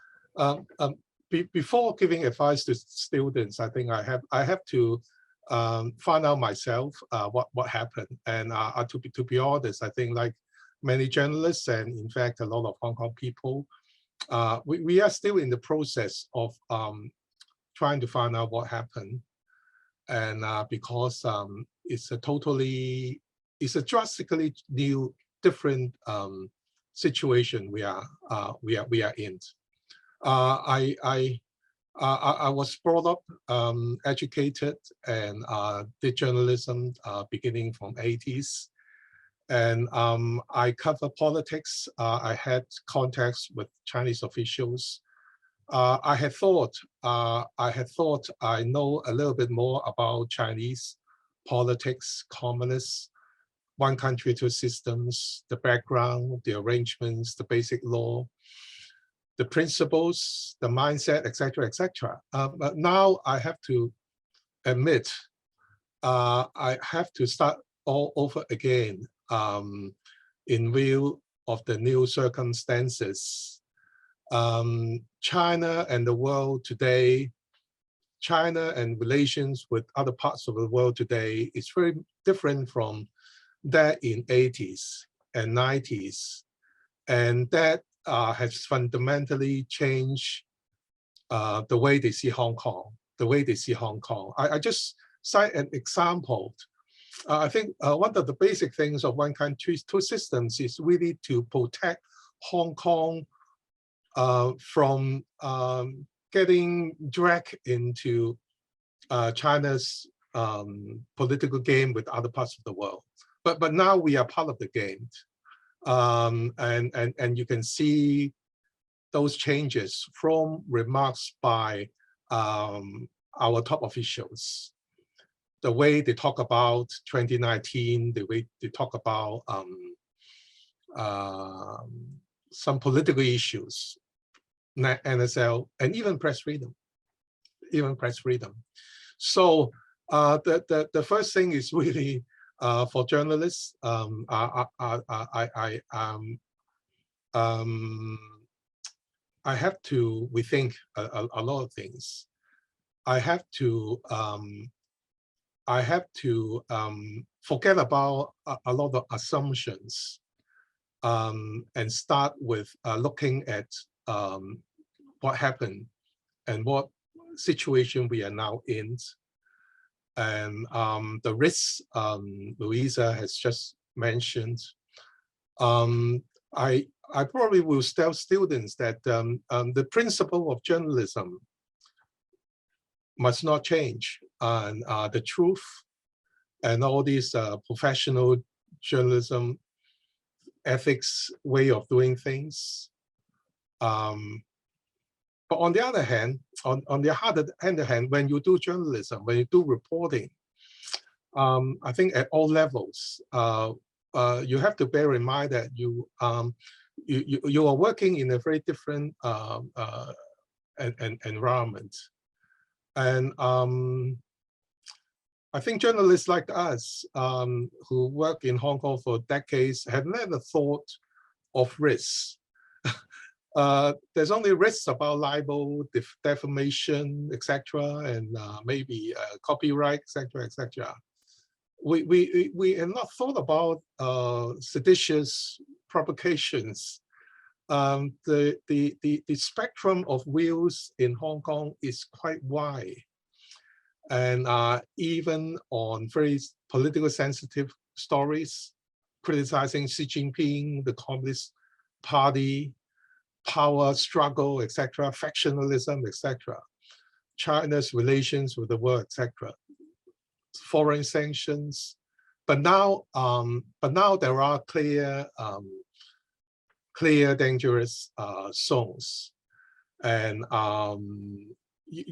Before giving advice to students, I think I have to find out myself what happened. And to be honest, I think like many journalists, and in fact a lot of Hong Kong people, we are still in the process of trying to find out what happened. And because it's a drastically new, different situation we are in. I was brought up, educated, and did journalism beginning from 80s. And I cover politics. I had contacts with Chinese officials. I had thought I know a little bit more about Chinese politics, communists, one country, two systems, the background, the arrangements, the basic law, the principles, the mindset, etc., etc. But now I have to admit, I have to start all over again in view of the new circumstances. China and the world today, China and relations with other parts of the world today is very different from that in 80s and 90s. And that has fundamentally changed the way they see Hong Kong, I just cite an example. I think one of the basic things of one country, two systems is really to protect Hong Kong from getting dragged into China's political game with other parts of the world. But now we are part of the game. And you can see those changes from remarks by our top officials. The way they talk about 2019, the way they talk about some political issues, NSL, and even press freedom. So the first thing is really for journalists. I have to rethink a lot of things. I have to forget about a lot of assumptions and start with looking at what happened and what situation we are now in. And the risks Louisa has just mentioned. I probably will tell students that the principle of journalism must not change, and the truth and all these professional journalism ethics way of doing things. But on the other hand, when you do journalism, when you do reporting, I think at all levels, you have to bear in mind that you are working in a very different environment. And I think journalists like us who work in Hong Kong for decades have never thought of risks. There's only risks about libel, defamation, etc., and maybe copyright, etc. We have not thought about seditious provocations. The spectrum of views in Hong Kong is quite wide, and even on very politically sensitive stories, criticizing Xi Jinping, the Communist Party, power struggle, etc., factionalism, etc., China's relations with the world, etc., foreign sanctions. But now there are clear dangerous zones, and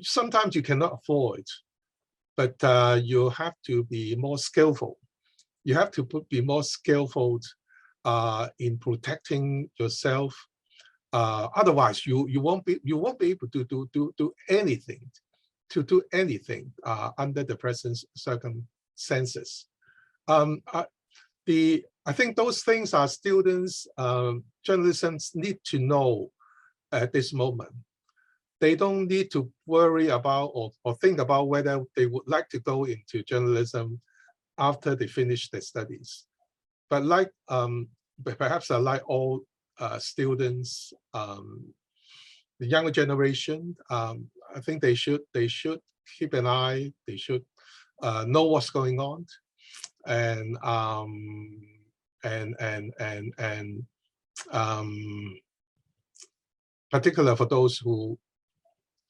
sometimes you cannot avoid, but you have to be more skillful. You have to be more skillful in protecting yourself. Otherwise, you won't be able to do anything under the present circumstances. I think those things are students, journalists need to know at this moment. They don't need to worry about or think about whether they would like to go into journalism after they finish their studies. But like perhaps like all students, the younger generation, I think they should keep an eye. They should know what's going on, and particular for those who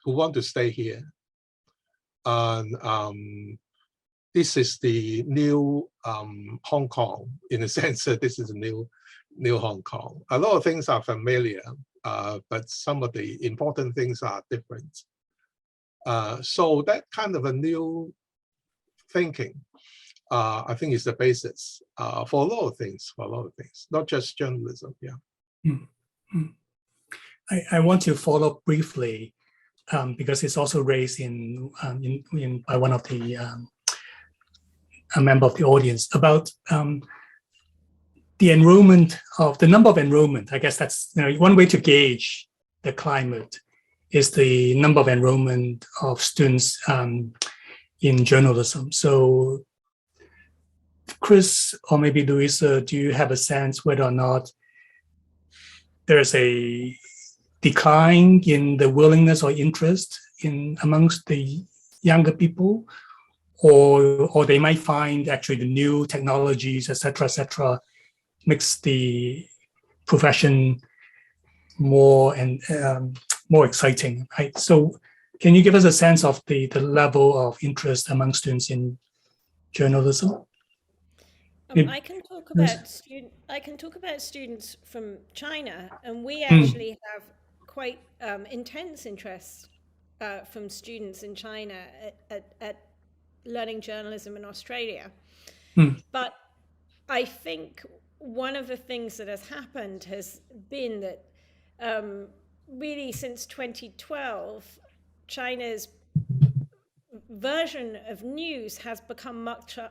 want to stay here. And this is the new Hong Kong, in a sense that this is a new Hong Kong. A lot of things are familiar, but some of the important things are different. So that kind of a new thinking, I think, is the basis for a lot of things, not just journalism. Yeah. Mm-hmm. I want to follow up briefly because it's also raised by one of the a member of the audience about the number of enrollment. I guess that's one way to gauge the climate is the number of enrollment of students in journalism. So, Chris or maybe Louisa, do you have a sense whether or not there's a decline in the willingness or interest amongst the younger people, or they might find actually the new technologies, et cetera, makes the profession more exciting, right? So can you give us a sense of the level of interest among students in journalism? I can talk about students from China, and we actually have quite intense interest from students in China at learning journalism in Australia. But I think one of the things that has happened has been that really since 2012, China's version of news has become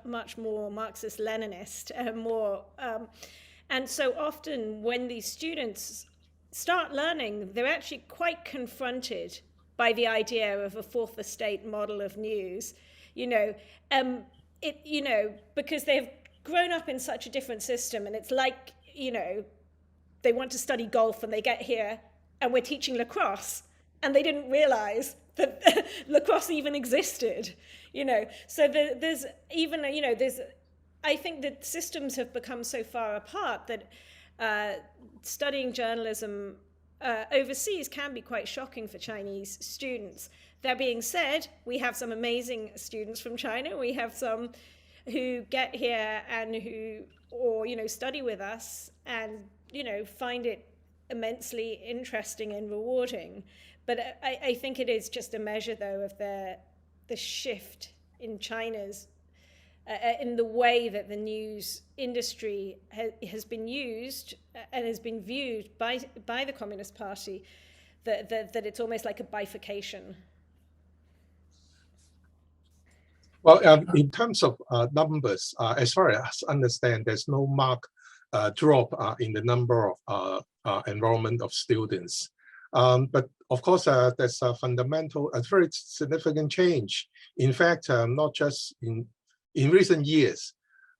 much more Marxist-Leninist and more, and so often when these students start learning, they're actually quite confronted by the idea of a fourth estate model of news, because they've grown up in such a different system, and it's like, they want to study golf and they get here and we're teaching lacrosse, and they didn't realize that lacrosse even existed, So there's even, I think that systems have become so far apart that studying journalism overseas can be quite shocking for Chinese students. That being said, we have some amazing students from China. We have some who get here and study with us and, find it immensely interesting and rewarding. But I think it is just a measure, though, of the shift in China's, in the way that the news industry has been used and has been viewed by the Communist Party, that it's almost like a bifurcation. Well, in terms of numbers, as far as I understand, there's no marked drop in the number of enrollment of students. But of course, there's a very significant change. In fact, not just in recent years,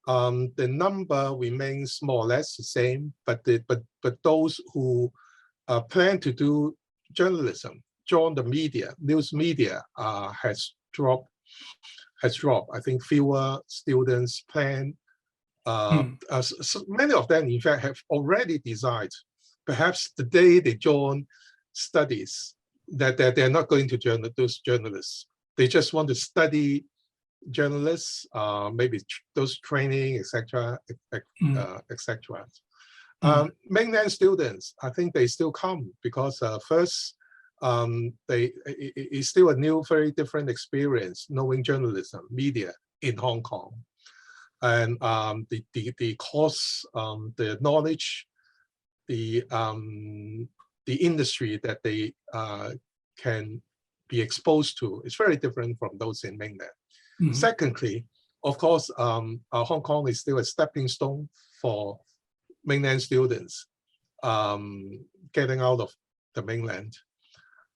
the number remains more or less the same. But those who plan to do journalism, join the media, news media, has dropped. I think fewer students plan. So many of them, in fact, have already decided, perhaps the day they join studies, that they're not going to those journalists. They just want to study journalists, maybe those training, etc., etc. Mainland students, I think they still come because first, it's still a new, very different experience knowing journalism, media in Hong Kong, and the course, the knowledge, the industry that they can be exposed to is very different from those in mainland. Secondly, of course, Hong Kong is still a stepping stone for mainland students getting out of the mainland,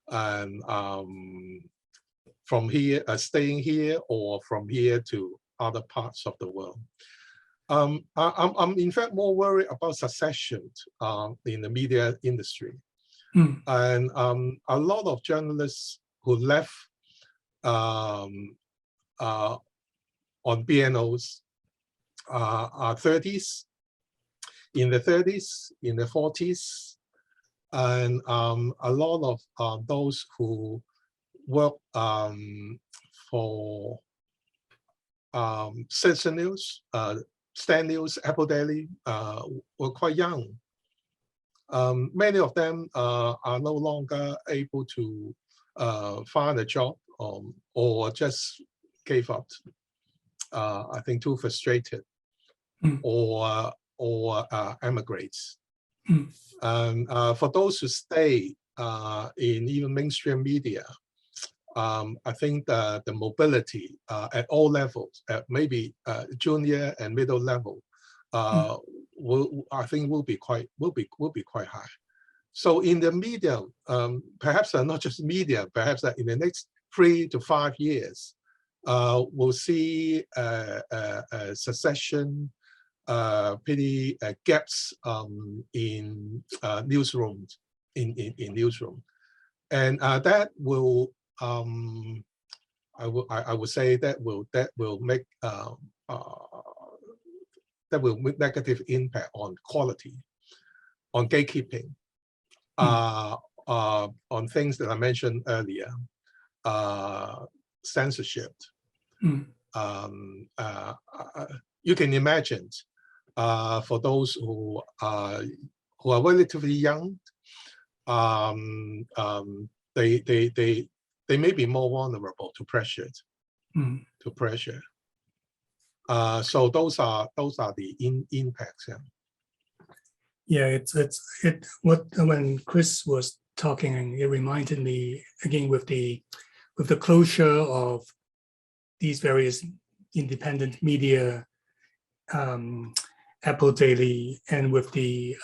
and from here, staying here, or from here to other parts of the world. I'm in fact more worried about succession in the media industry. And a lot of journalists who left on BNOs are 30s, in the 30s, in the 40s, and a lot of those who work for Citizen News, Stand News, Apple Daily, were quite young. Many of them are no longer able to find a job, or just gave up. I think too frustrated, or emigrates. And for those who stay in even mainstream media, I think the mobility at all levels, maybe junior and middle level, will be quite high. So in the media, perhaps not just media, perhaps in the next 3 to 5 years, we'll see a succession pretty gaps in newsrooms, in newsroom, and that will I would say that will make negative impact on quality, on gatekeeping, on things that I mentioned earlier, censorship. You can imagine for those who are relatively young, they may be more vulnerable to pressure. So those are the impacts. Yeah, when Chris was talking, it reminded me again with the closure of these various independent media, Apple Daily, and with the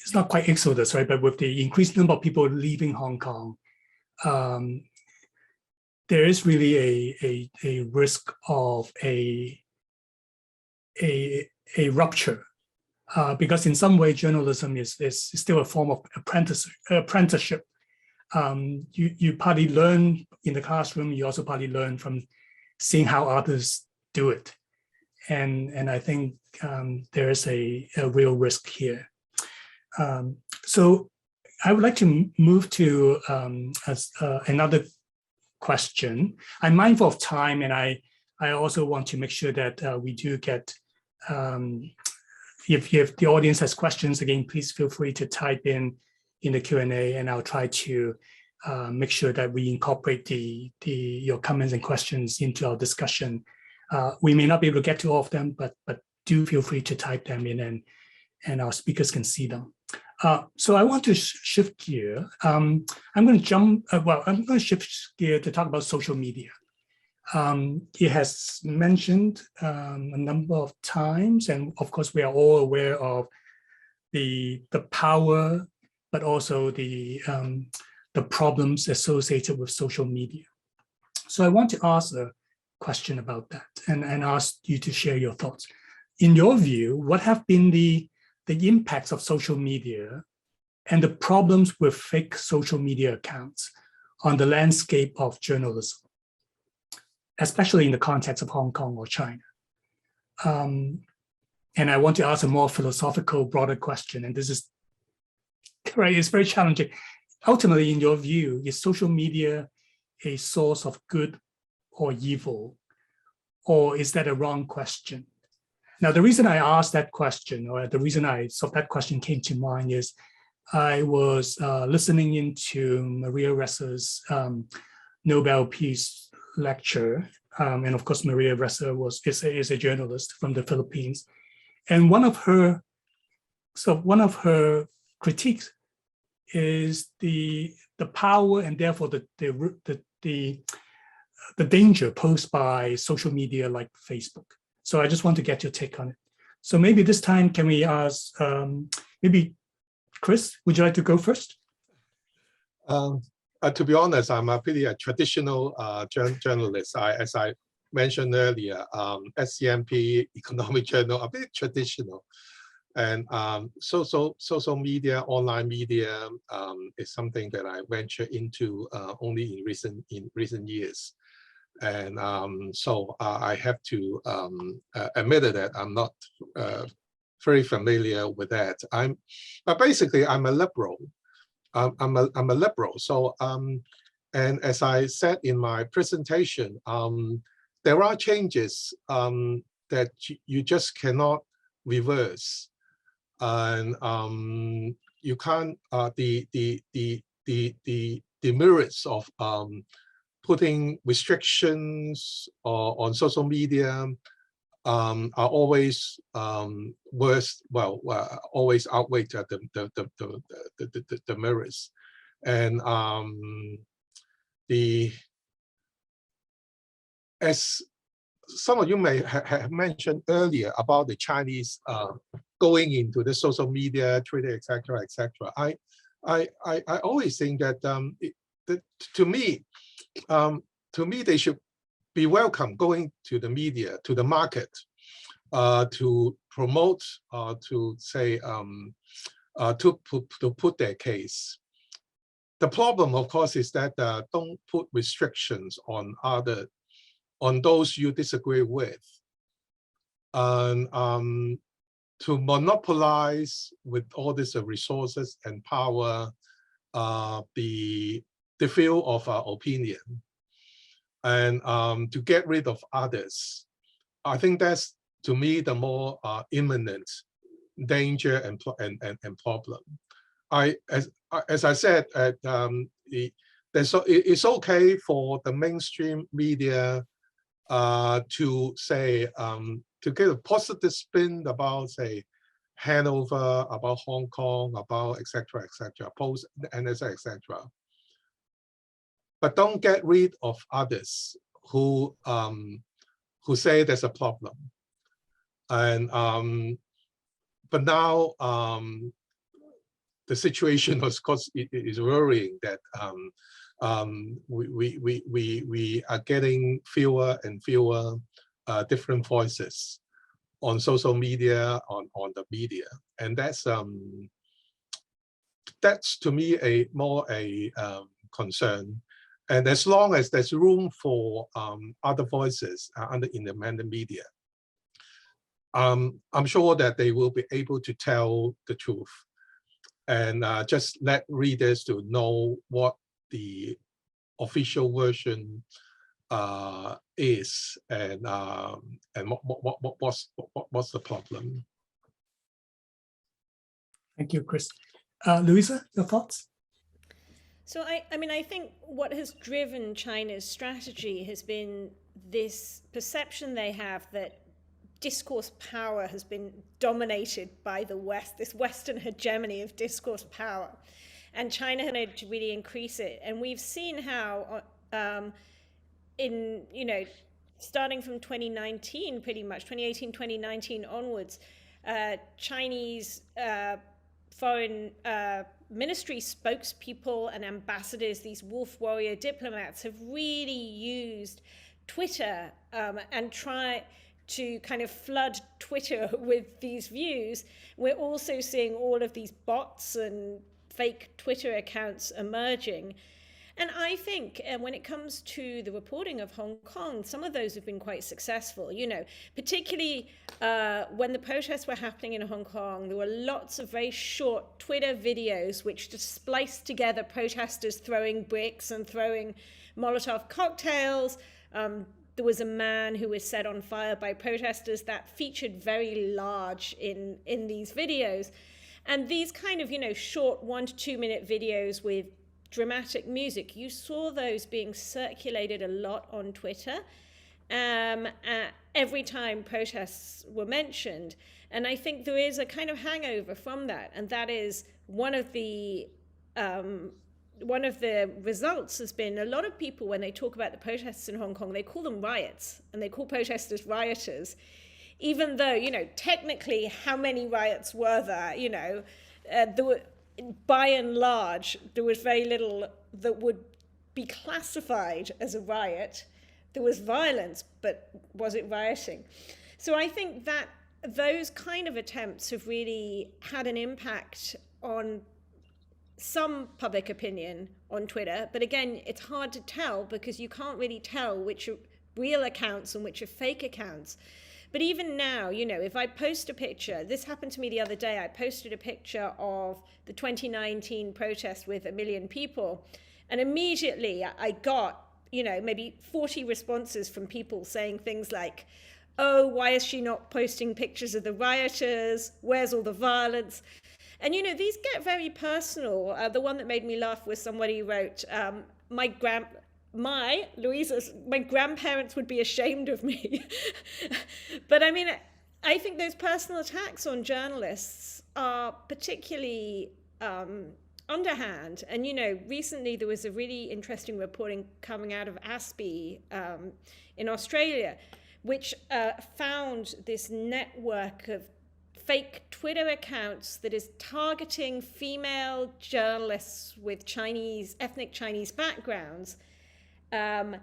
it's not quite exodus, right? But with the increased number of people leaving Hong Kong, there is really a risk of a rupture, because in some way journalism is still a form of apprenticeship. You partly learn in the classroom. You also partly learn from seeing how others do it, and I think there is a real risk here. So I would like to move to another question. I'm mindful of time, and I also want to make sure that we do get, if the audience has questions, again, please feel free to type in the Q&A, and I'll try to make sure that we incorporate your comments and questions into our discussion. We may not be able to get to all of them, but do feel free to type them in, and our speakers can see them. So I want to shift gear. I'm going to shift gear to talk about social media. It has mentioned a number of times, and of course we are all aware of the power, but also the problems associated with social media. So I want to ask a question about that, and ask you to share your thoughts. In your view, what have been the impacts of social media and the problems with fake social media accounts on the landscape of journalism, especially in the context of Hong Kong or China? And I want to ask a more philosophical, broader question, and this is, right, it's very challenging. Ultimately, in your view, is social media a source of good or evil, or is that a wrong question? Now, the reason I asked that question, or the reason that question came to mind, is I was listening into Maria Ressa's Nobel Peace lecture, and of course, Maria Ressa is a journalist from the Philippines, and one of her critiques is the power and therefore the danger posed by social media like Facebook. So I just want to get your take on it. So maybe this time, can we ask, maybe Chris, would you like to go first? To be honest, I'm a pretty traditional journalist. As I mentioned earlier, SCMP, Economic Journal, a bit traditional. And social media, online media is something that I venture into only in recent years. And so I have to admit that I'm not very familiar with that. But basically I'm a liberal. I'm a liberal. So and as I said in my presentation, there are changes that you just cannot reverse, and you can't. The merits of putting restrictions on social media are always worse. Well, always outweigh the merits, and as some of you may have mentioned earlier about the Chinese going into the social media, Twitter, etc., etc. I always think that to me they should be welcome going to the media, to the market, to promote, to say, to put their case. The problem, of course, is that don't put restrictions on those you disagree with, and to monopolize with all these resources and power the field of opinion, and to get rid of others. I think that's, to me, the more imminent danger and problem. As I said, it's okay for the mainstream media to say, to get a positive spin about, say, Hanover, about Hong Kong, about etc., post NSA, etc. But don't get rid of others who say there's a problem. And but now the situation, of course, is worrying that we are getting fewer and fewer different voices on social media, on the media, and that's to me a concern. And as long as there's room for other voices under independent media, I'm sure that they will be able to tell the truth and just let readers to know what the official version is, and what's the problem. Thank you, Chris. Louisa, your thoughts? So I mean, I think what has driven China's strategy has been this perception they have that discourse power has been dominated by the West, this Western hegemony of discourse power. And China had to really increase it. And we've seen how starting from 2019, pretty much, 2018, 2019 onwards, Chinese foreign ministry spokespeople and ambassadors, these wolf warrior diplomats, have really used Twitter and try to kind of flood Twitter with these views. We're also seeing all of these bots and fake Twitter accounts emerging. And I think when it comes to the reporting of Hong Kong, some of those have been quite successful, particularly when the protests were happening in Hong Kong. There were lots of very short Twitter videos which just spliced together protesters throwing bricks and throwing Molotov cocktails. There was a man who was set on fire by protesters that featured very large in these videos. And these kind of, short 1 to 2 minute videos with dramatic music, you saw those being circulated a lot on Twitter every time protests were mentioned. And I think there is a kind of hangover from that. And that is one of the results has been a lot of people, when they talk about the protests in Hong Kong, they call them riots and they call protesters rioters, even though, technically how many riots were there? There were, by and large, there was very little that would be classified as a riot. There was violence, but was it rioting? So I think that those kind of attempts have really had an impact on some public opinion on Twitter. But again, it's hard to tell because you can't really tell which are real accounts and which are fake accounts. But even now, if I post a picture, this happened to me the other day, I posted a picture of the 2019 protest with 1 million people, and immediately I got, maybe 40 responses from people saying things like, oh, why is she not posting pictures of the rioters? Where's all the violence? And, these get very personal. The one that made me laugh was somebody who wrote, my grandparents would be ashamed of me. But I mean, I think those personal attacks on journalists are particularly underhand. And, recently there was a really interesting reporting coming out of ASPI in Australia, which found this network of fake Twitter accounts that is targeting female journalists with ethnic Chinese backgrounds, and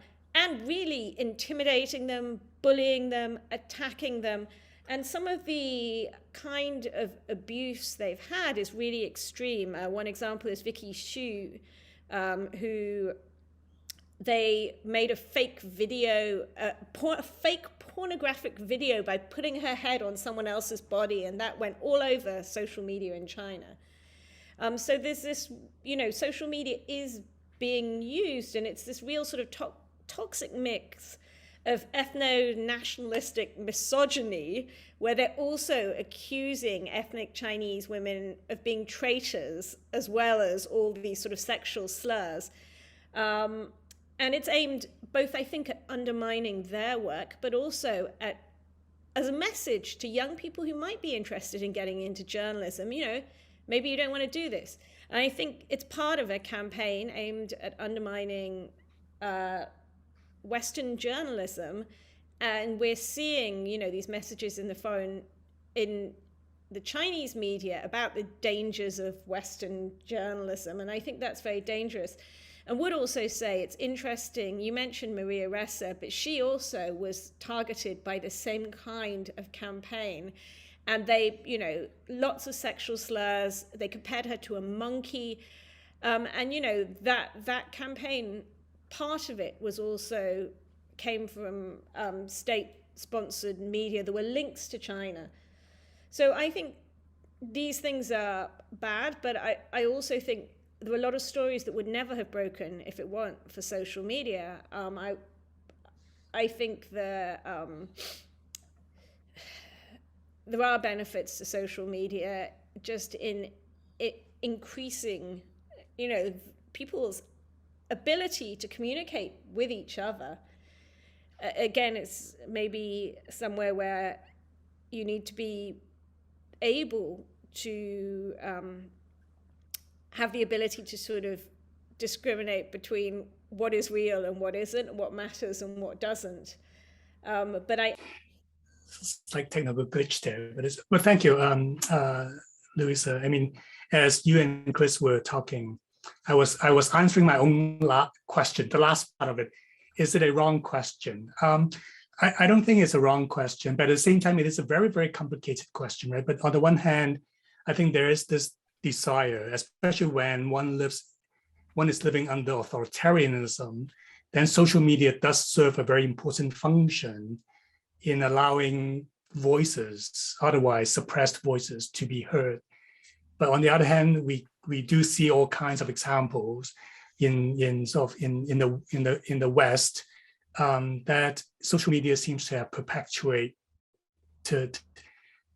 really intimidating them, bullying them, attacking them. And some of the kind of abuse they've had is really extreme. One example is Vicky Xu, who they made a fake video, a fake pornographic video by putting her head on someone else's body, and that went all over social media in China. So there's this, social media is being used, and it's this real sort of toxic mix of ethno-nationalistic misogyny, where they're also accusing ethnic Chinese women of being traitors, as well as all these sort of sexual slurs. And it's aimed both, I think, at undermining their work, but also as a message to young people who might be interested in getting into journalism. Maybe you don't want to do this. And I think it's part of a campaign aimed at undermining Western journalism, and we're seeing, these messages in the Chinese media about the dangers of Western journalism, and I think that's very dangerous. And would also say it's interesting, you mentioned Maria Ressa, but she also was targeted by the same kind of campaign, and they, lots of sexual slurs. They compared her to a monkey, and that campaign, part of it was also came from state-sponsored media. There were links to China. So I think these things are bad, but I also think there were a lot of stories that would never have broken if it weren't for social media. I think there are benefits to social media, just in it increasing, people's ability to communicate with each other. Again, it's maybe somewhere where you need to be able to have the ability to sort of discriminate between what is real and what isn't, what matters and what doesn't. It's like technical glitch there, but thank you, Louisa. I mean, as you and Chris were talking, I was answering my own question, the last part of it. Is it a wrong question? I don't think it's a wrong question, but at the same time, it is a very, very complicated question, right? But on the one hand, I think there is this desire, especially when one is living under authoritarianism, then social media does serve a very important function in allowing voices, otherwise suppressed voices, to be heard. But on the other hand, we do see all kinds of examples in the West that social media seems to have perpetuated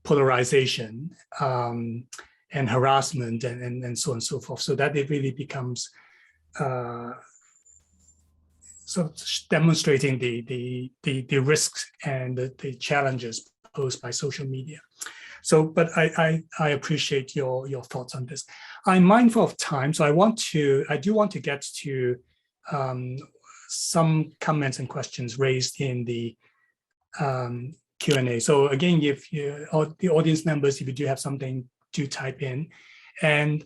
polarization and harassment and so on and so forth, so that it really becomes sort of demonstrating the risks and the challenges posed by social media. So, but I appreciate your thoughts on this. I'm mindful of time, so I do want to get to some comments and questions raised in the Q&A. So again, if the audience members, if you do have something, do type in, and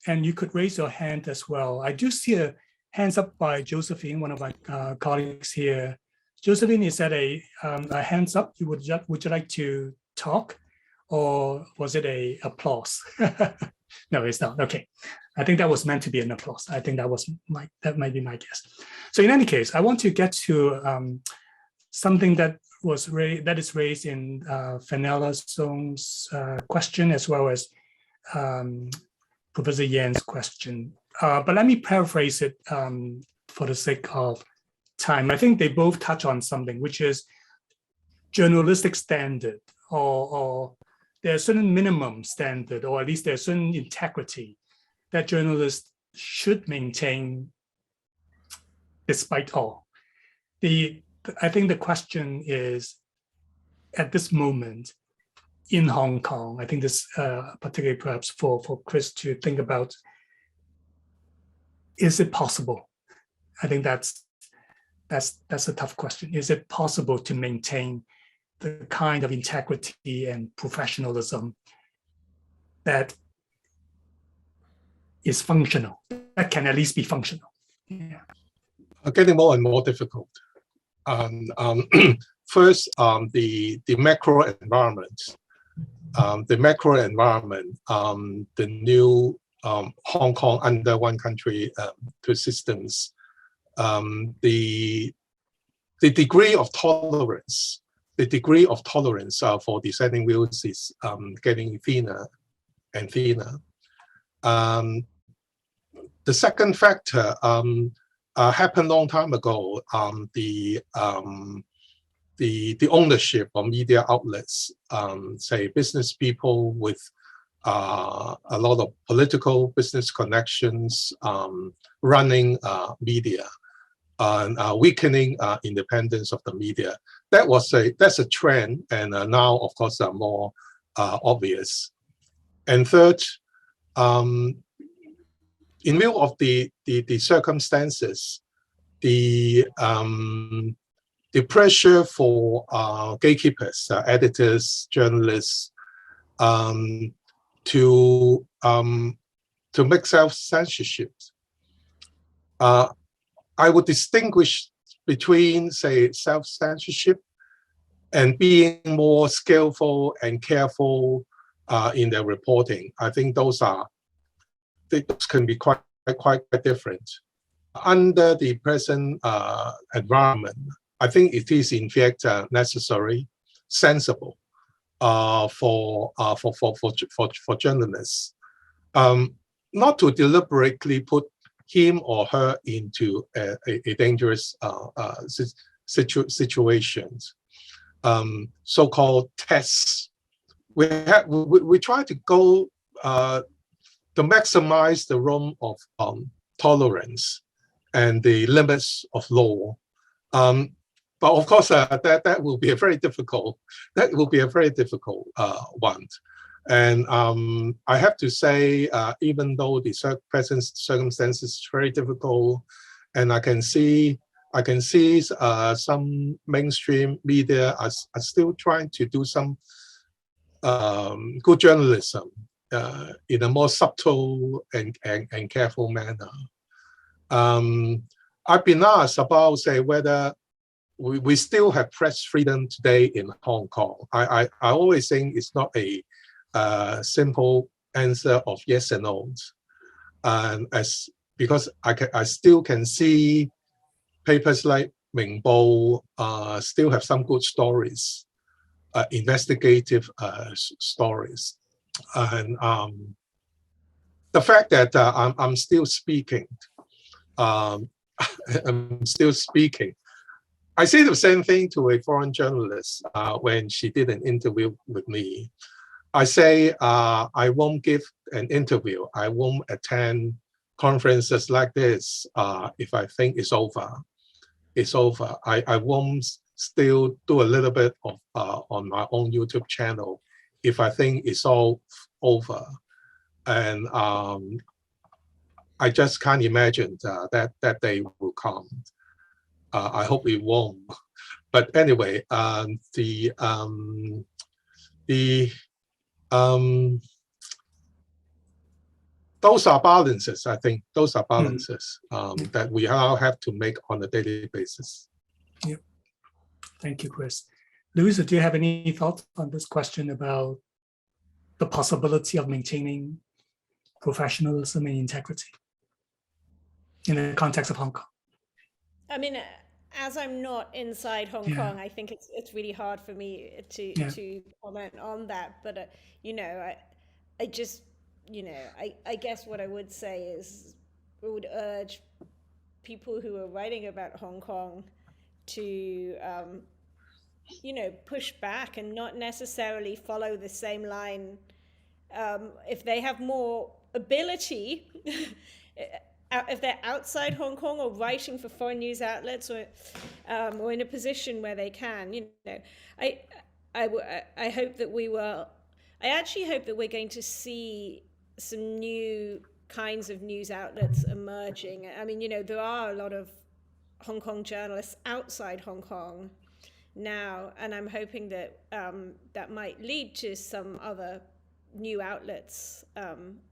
you could raise your hand as well. I do see a hands up by Josephine, one of my colleagues here. Josephine, is that a hands up? Would you like to talk, or was it a applause? No, it's not. Okay, I think that was meant to be an applause. I think that might be my guess. So in any case, I want to get to something that is raised in Fenella Song's question, as well as Professor Yan's question. But let me paraphrase it for the sake of time. I think they both touch on something, which is journalistic standard, or there's a certain minimum standard, or at least there's certain integrity that journalists should maintain despite all. I think the question is, at this moment in Hong Kong, I think this particularly perhaps for Chris to think about, is it possible? I think that's a tough question. Is it possible to maintain the kind of integrity and professionalism that is functional, that can at least be functional? Yeah. Getting more and more difficult. first, the macro environment. The macro environment, the new Hong Kong under one country, two systems, the degree of tolerance, for dissenting views is getting thinner and thinner. The second factor happened a long time ago. The ownership of media outlets, say business people with a lot of political business connections running media and weakening independence of the media. That's a trend, and now of course more obvious. And third, in view of the circumstances, the pressure for gatekeepers, editors, journalists, to make self-censorship. I would distinguish between, say, self-censorship and being more skillful and careful in their reporting. I think those can be quite different. Under the present environment, I think it is in fact necessary, sensible for journalists, not to deliberately put him or her into a dangerous situations, so-called tests. We try to go to maximize the room of tolerance and the limits of law. But of course, that will be a very difficult. That will be a very difficult one. And I have to say, even though the present circumstances is very difficult, and I can see some mainstream media are still trying to do some good journalism in a more subtle and careful manner. I've been asked about, say, whether we still have press freedom today in Hong Kong. I always think it's not a simple answer of yes and no, because I still can see papers like Ming Bo still have some good stories, investigative stories, and the fact that I'm still speaking. I'm still speaking. I say the same thing to a foreign journalist when she did an interview with me. I say I won't give an interview. I won't attend conferences like this if I think it's over. It's over. I won't still do a little bit of on my own YouTube channel if I think it's all over. And I just can't imagine that day will come. I hope it won't. But anyway, those are balances. I think those are balances that we all have to make on a daily basis. Yeah. Thank you, Chris. Louisa, do you have any thoughts on this question about the possibility of maintaining professionalism and integrity in the context of Hong Kong? I mean, as I'm not inside Hong Kong, I think it's really hard for me to comment on that. But you know, I just, you know, I guess what I would say is I would urge people who are writing about Hong Kong to you know, push back and not necessarily follow the same line. If they have more ability, if they're outside Hong Kong or writing for foreign news outlets, or in a position where they can, you know, I hope that we will. I actually hope that we're going to see some new kinds of news outlets emerging. I mean, you know, there are a lot of Hong Kong journalists outside Hong Kong now, and I'm hoping that that might lead to some other new outlets,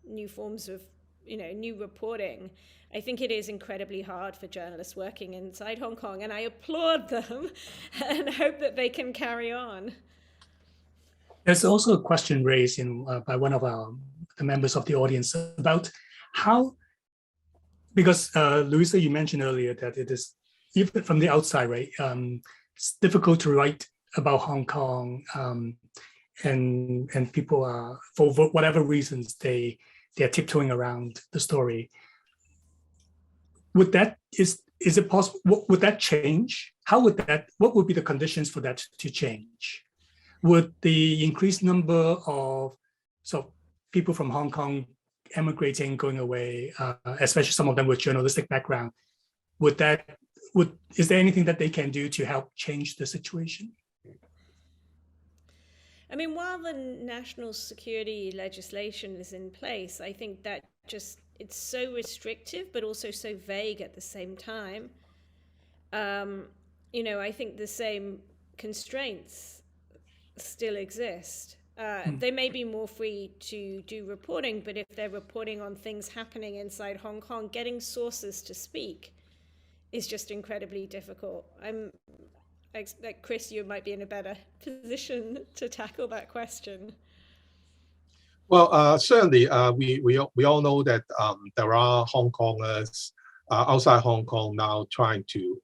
new forms of, new reporting, I think it is incredibly hard for journalists working inside Hong Kong, and I applaud them and hope that they can carry on. There's also a question raised by one of the members of the audience about how, because Louisa, you mentioned earlier that it is, even from the outside, right, it's difficult to write about Hong Kong, and people are, for whatever reasons, they're tiptoeing around the story. Is it possible? Would that change? What would be the conditions for that to change? Would the increased number of people from Hong Kong emigrating, going away, especially some of them with journalistic background, is there anything that they can do to help change the situation? I mean, while the national security legislation is in place, I think that it's so restrictive, but also so vague at the same time. I think the same constraints still exist. They may be more free to do reporting, but if they're reporting on things happening inside Hong Kong, getting sources to speak is just incredibly difficult. Like Chris, you might be in a better position to tackle that question. Well, certainly, we all know that there are Hong Kongers outside Hong Kong now trying to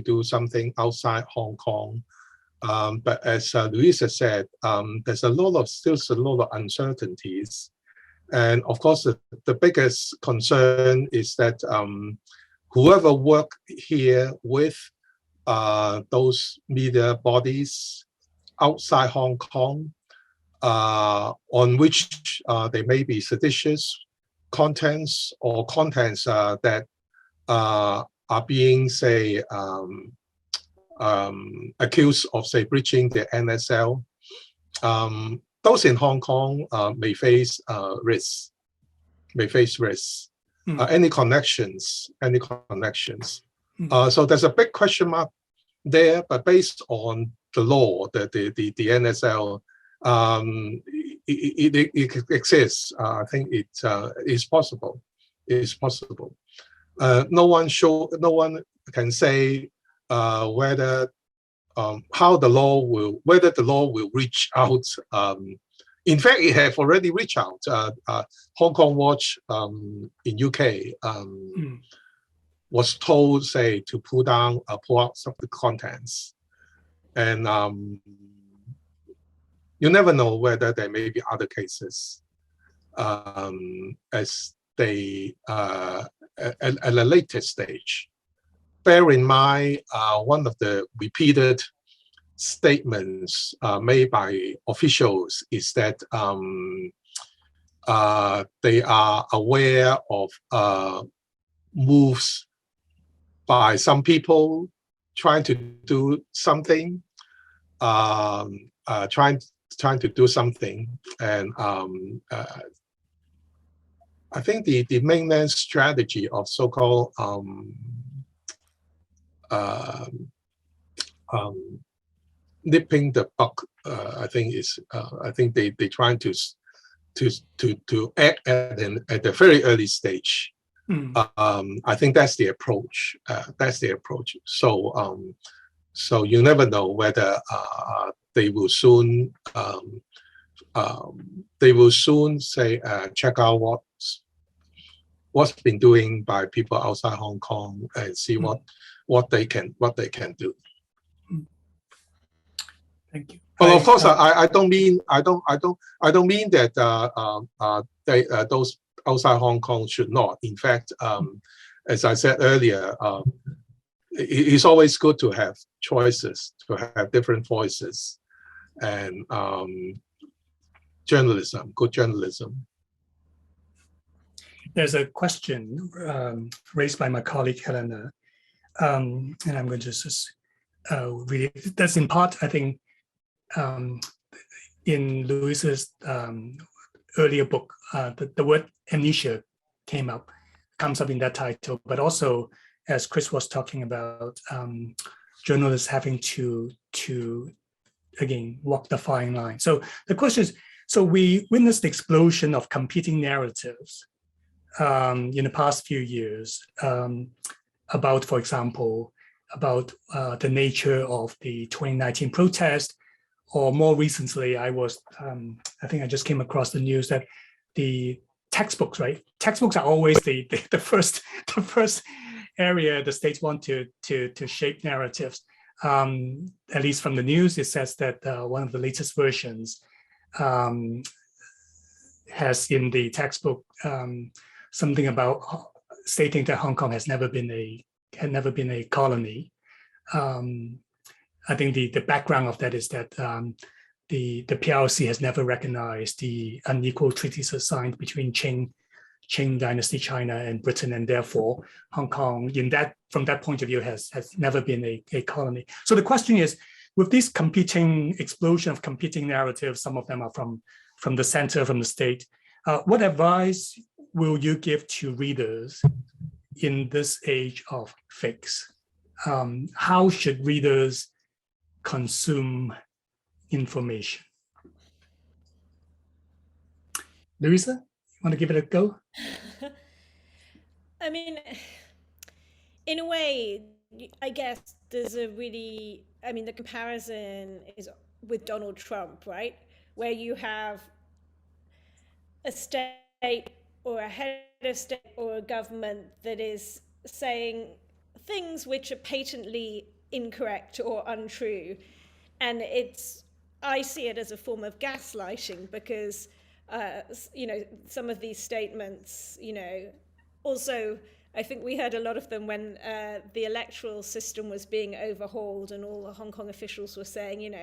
do something outside Hong Kong. But as Louisa said, there's still a lot of uncertainties. And of course, the biggest concern is that whoever work here with those media bodies outside Hong Kong, on which there may be seditious contents or contents that are being, say, accused of, say, breaching the NSL, those in Hong Kong may face risks. Any connections. So there's a big question mark there, but based on the law, the NSL, it exists. I think it is possible. It's possible. No one can say whether the law will reach out. In fact, it have already reached out. Hong Kong Watch in UK was told, say, to pull out some of the contents, and you never know whether there may be other cases as they at a later stage. Bear in mind, one of the repeated statements made by officials is that they are aware of moves by some people trying to do something, trying to do something, and I think the mainland strategy of so-called nipping the bug, I think they trying to act at a very early stage. I think that's the approach. So you never know whether they will soon say check out what's been doing by people outside Hong Kong and see what they can do. Thank you. Well, of course, I don't mean that those outside Hong Kong should not. In fact, as I said earlier, it's always good to have choices, to have different voices, and good journalism. There's a question raised by my colleague Helena, and I'm going to just read it. That's in part, I think, in Louisa's earlier book, the word amnesia comes up in that title, but also, as Chris was talking about, journalists having to again walk the fine line. So the question is, So we witnessed the explosion of competing narratives in the past few years about, for example, about the nature of the 2019 protest, or more recently, I think I just came across the news that the textbooks, right? Textbooks are always the first area the states want to shape narratives. At least from the news, it says that one of the latest versions has in the textbook something about stating that Hong Kong had never been a colony. I think the background of that is that the PRC has never recognized the unequal treaties signed between Qing Dynasty China and Britain, and therefore Hong Kong, from that point of view, has never been a colony. So the question is, with this explosion of competing narratives, some of them are from the center, from the state, what advice will you give to readers in this age of fakes? How should readers consume information? Louisa, you want to give it a go? I mean, in a way, I guess there's the comparison is with Donald Trump, right? Where you have a state or a head of state or a government that is saying things which are patently incorrect or untrue. And I see it as a form of gaslighting because, some of these statements, also, I think we heard a lot of them when the electoral system was being overhauled and all the Hong Kong officials were saying,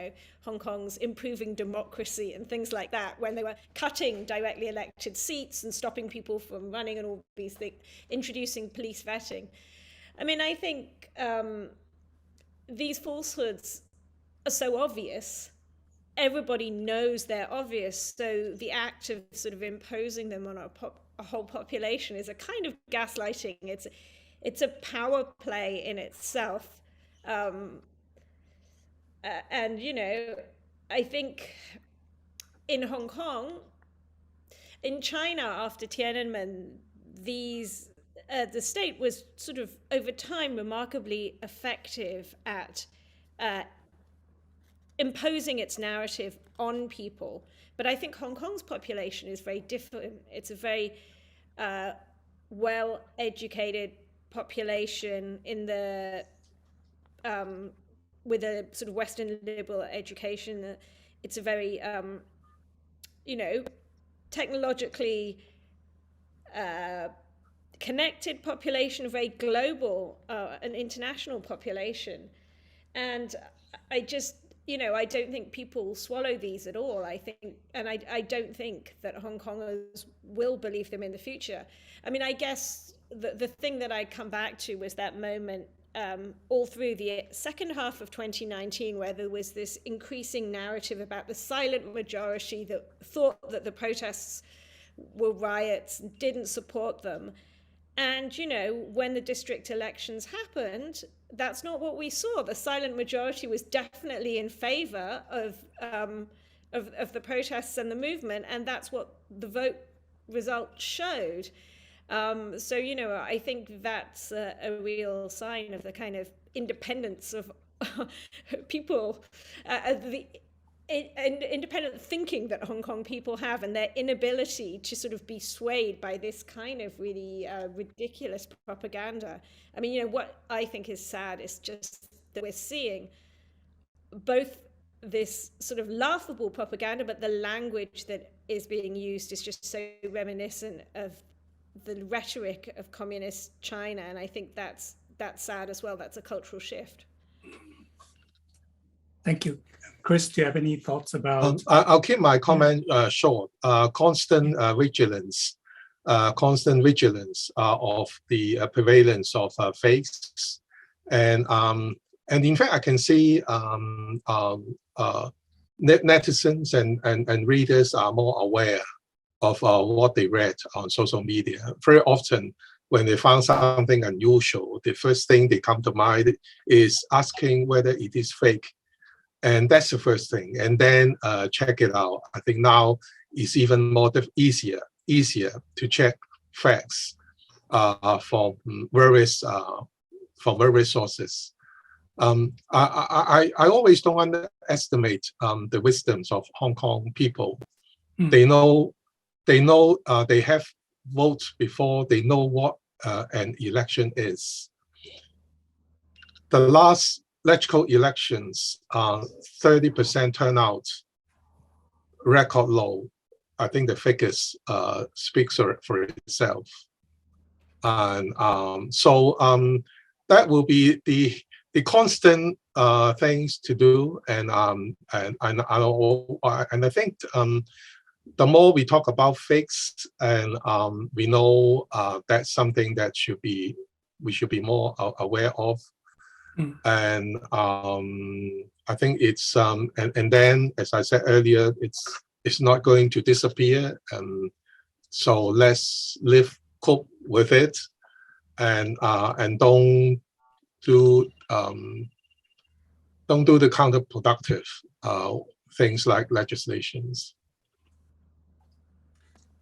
Hong Kong's improving democracy and things like that, when they were cutting directly elected seats and stopping people from running and all these things, introducing police vetting. I mean, I think these falsehoods are so obvious. Everybody knows they're obvious. So the act of sort of imposing them on a whole population is a kind of gaslighting. It's a power play in itself. And, I think in Hong Kong, in China after Tiananmen, the state was sort of over time remarkably effective at imposing its narrative on people. But I think Hong Kong's population is very different. It's a very well-educated population with a sort of Western liberal education. It's a very, technologically connected population, a very global and international population. And I just, I don't think people swallow these at all. I think, and I don't think that Hong Kongers will believe them in the future. I mean, I guess the thing that I come back to was that moment all through the second half of 2019, where there was this increasing narrative about the silent majority that thought that the protests were riots, didn't support them. And, when the district elections happened, that's not what we saw. The silent majority was definitely in favor of the protests and the movement, and that's what the vote result showed. So, I think that's a real sign of the kind of independence of people, the independent thinking that Hong Kong people have, and their inability to sort of be swayed by this kind of really ridiculous propaganda. I mean, what I think is sad is just that we're seeing both this sort of laughable propaganda, but the language that is being used is just so reminiscent of the rhetoric of communist China. And I think that's sad as well. That's a cultural shift. Thank you. Chris, do you have any thoughts about? I'll keep my comment short. Constant vigilance of the prevalence of fakes, and in fact, I can see netizens and readers are more aware of what they read on social media. Very often, when they found something unusual, the first thing they come to mind is asking whether it is fake. And that's the first thing. And then check it out. I think now is even more easier to check facts from various sources. I always don't underestimate the wisdoms of Hong Kong people. They know they have votes before they know what an election is. The last legislative elections, 30% turnout, record low. I think the figures speaks for itself. And that will be the constant things to do. And I think the more we talk about fakes, and we know that's something that we should be more aware of. And I think it's and then, as I said earlier, it's not going to disappear. So let's cope with it, and don't do the counterproductive things like legislations.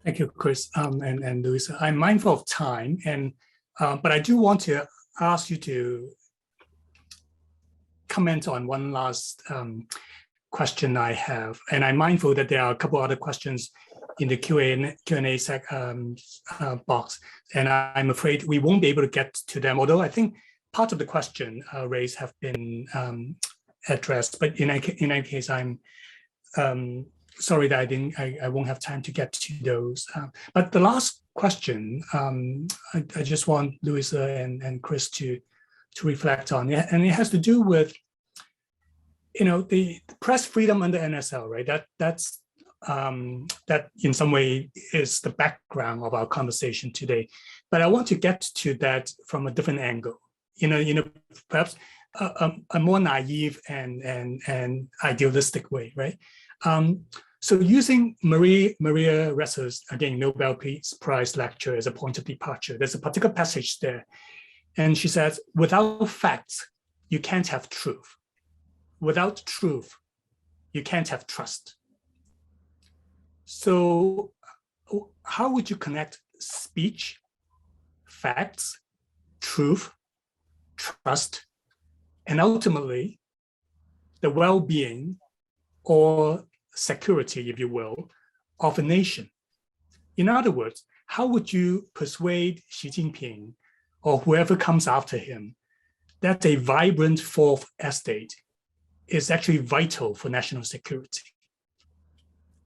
Thank you, Chris and Louisa. I'm mindful of time, and but I do want to ask you to comment on one last question I have, and I'm mindful that there are a couple other questions in the Q&A box, and I'm afraid we won't be able to get to them, although I think part of the question raised have been addressed. But in any case, I'm sorry that I won't have time to get to those. But the last question, I just want Louisa and Chris to reflect on, and it has to do with, the press freedom under NSL, right? That in some way is the background of our conversation today. But I want to get to that from a different angle. Perhaps a more naive and idealistic way, right? So using Maria Ressa's, again, Nobel Peace Prize lecture as a point of departure, there's a particular passage there. And she says, without facts, you can't have truth. Without truth, you can't have trust. So how would you connect speech, facts, truth, trust, and ultimately the well-being or security, if you will, of a nation? In other words, how would you persuade Xi Jinping or whoever comes after him that a vibrant fourth estate is actually vital for national security?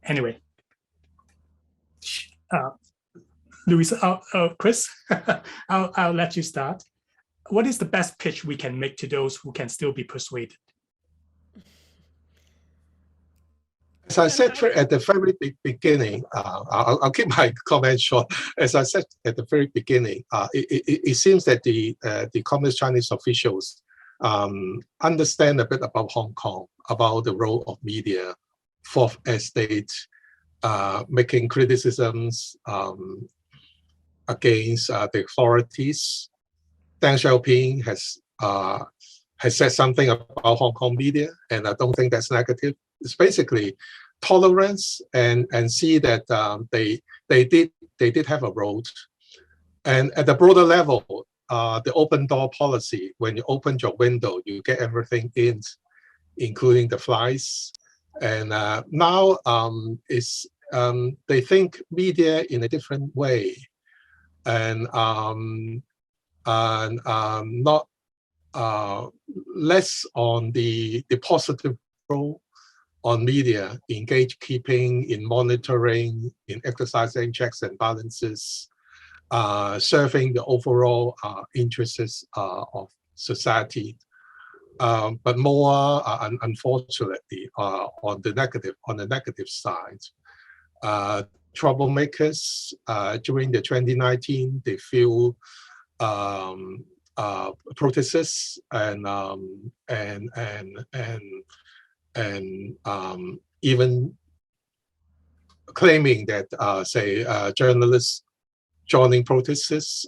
Anyway, Louisa, Chris, I'll let you start. What is the best pitch we can make to those who can still be persuaded? As I said at the very beginning, I'll keep my comments short. As I said at the very beginning, it seems that the Communist Chinese officials understand a bit about Hong Kong, about the role of media, fourth estate, making criticisms against the authorities. Deng Xiaoping has said something about Hong Kong media, and I don't think that's negative. It's basically tolerance and see that they did have a role. And at the broader level, the open door policy, when you open your window, you get everything in, including the flies. And now they think media in a different way, and not less on the positive role on media, in gatekeeping, in monitoring, in exercising checks and balances, serving the overall interests of society. But more, unfortunately, on the negative side, troublemakers during the 2019, they feel protests and even claiming that, say, journalists joining protests,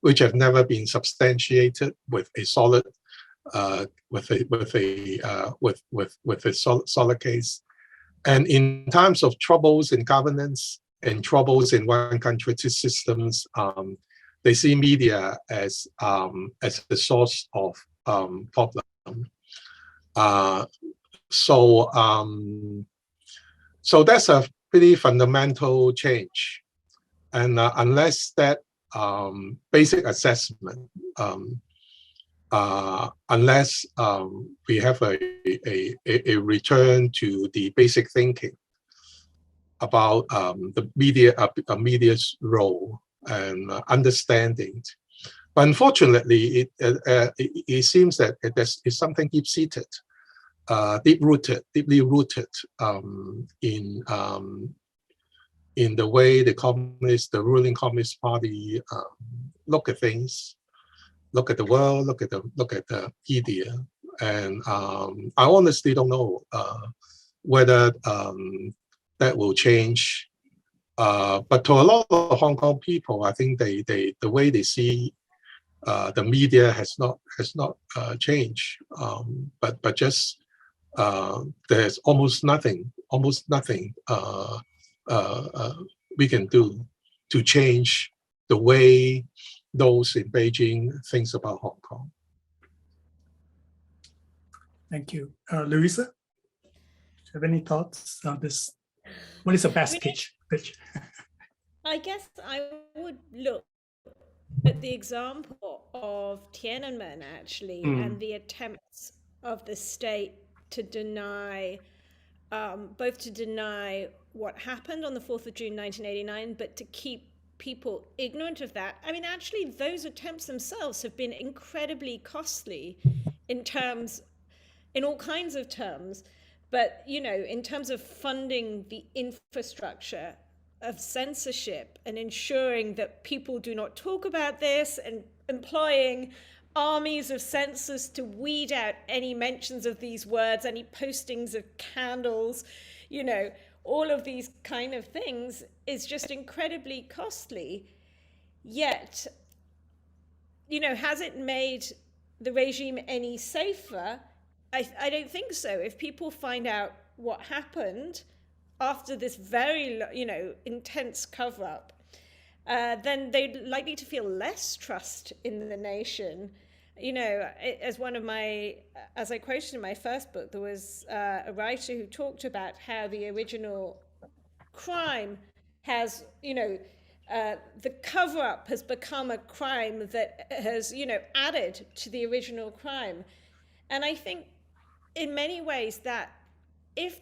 which have never been substantiated with a solid, solid case, And in times of troubles in governance and troubles in one country systems, they see media as the source of problem. So that's a pretty fundamental change. And unless that basic assessment, unless we have a return to the basic thinking about the media's role and understanding. But unfortunately, it seems that it's something deep-seated, deeply rooted in the way the ruling Communist Party look at things, look at the world, look at the media, and I honestly don't know whether that will change. But to a lot of Hong Kong people, I think the way they see the media has not changed. But just there's almost nothing we can do to change the way those in Beijing thinks about Hong Kong. Thank you. Louisa, do you have any thoughts on this? What is the best pitch? I guess I would look at the example of Tiananmen, actually, and the attempts of the state to deny, both to deny what happened on the 4th of June 1989, but to keep people ignorant of that. I mean, actually, those attempts themselves have been incredibly costly in all kinds of terms. But, you know, in terms of funding the infrastructure of censorship and ensuring that people do not talk about this and employing armies of censors to weed out any mentions of these words, any postings of candles, you know, all of these kind of things is just incredibly costly. Yet, you know, has it made the regime any safer? I don't think so. If people find out what happened after this very, you know, intense cover-up, then they're likely to feel less trust in the nation. You know, as I quoted in my first book, there was a writer who talked about how the original crime has, you know, the cover-up has become a crime that has, you know, added to the original crime. And I think in many ways that if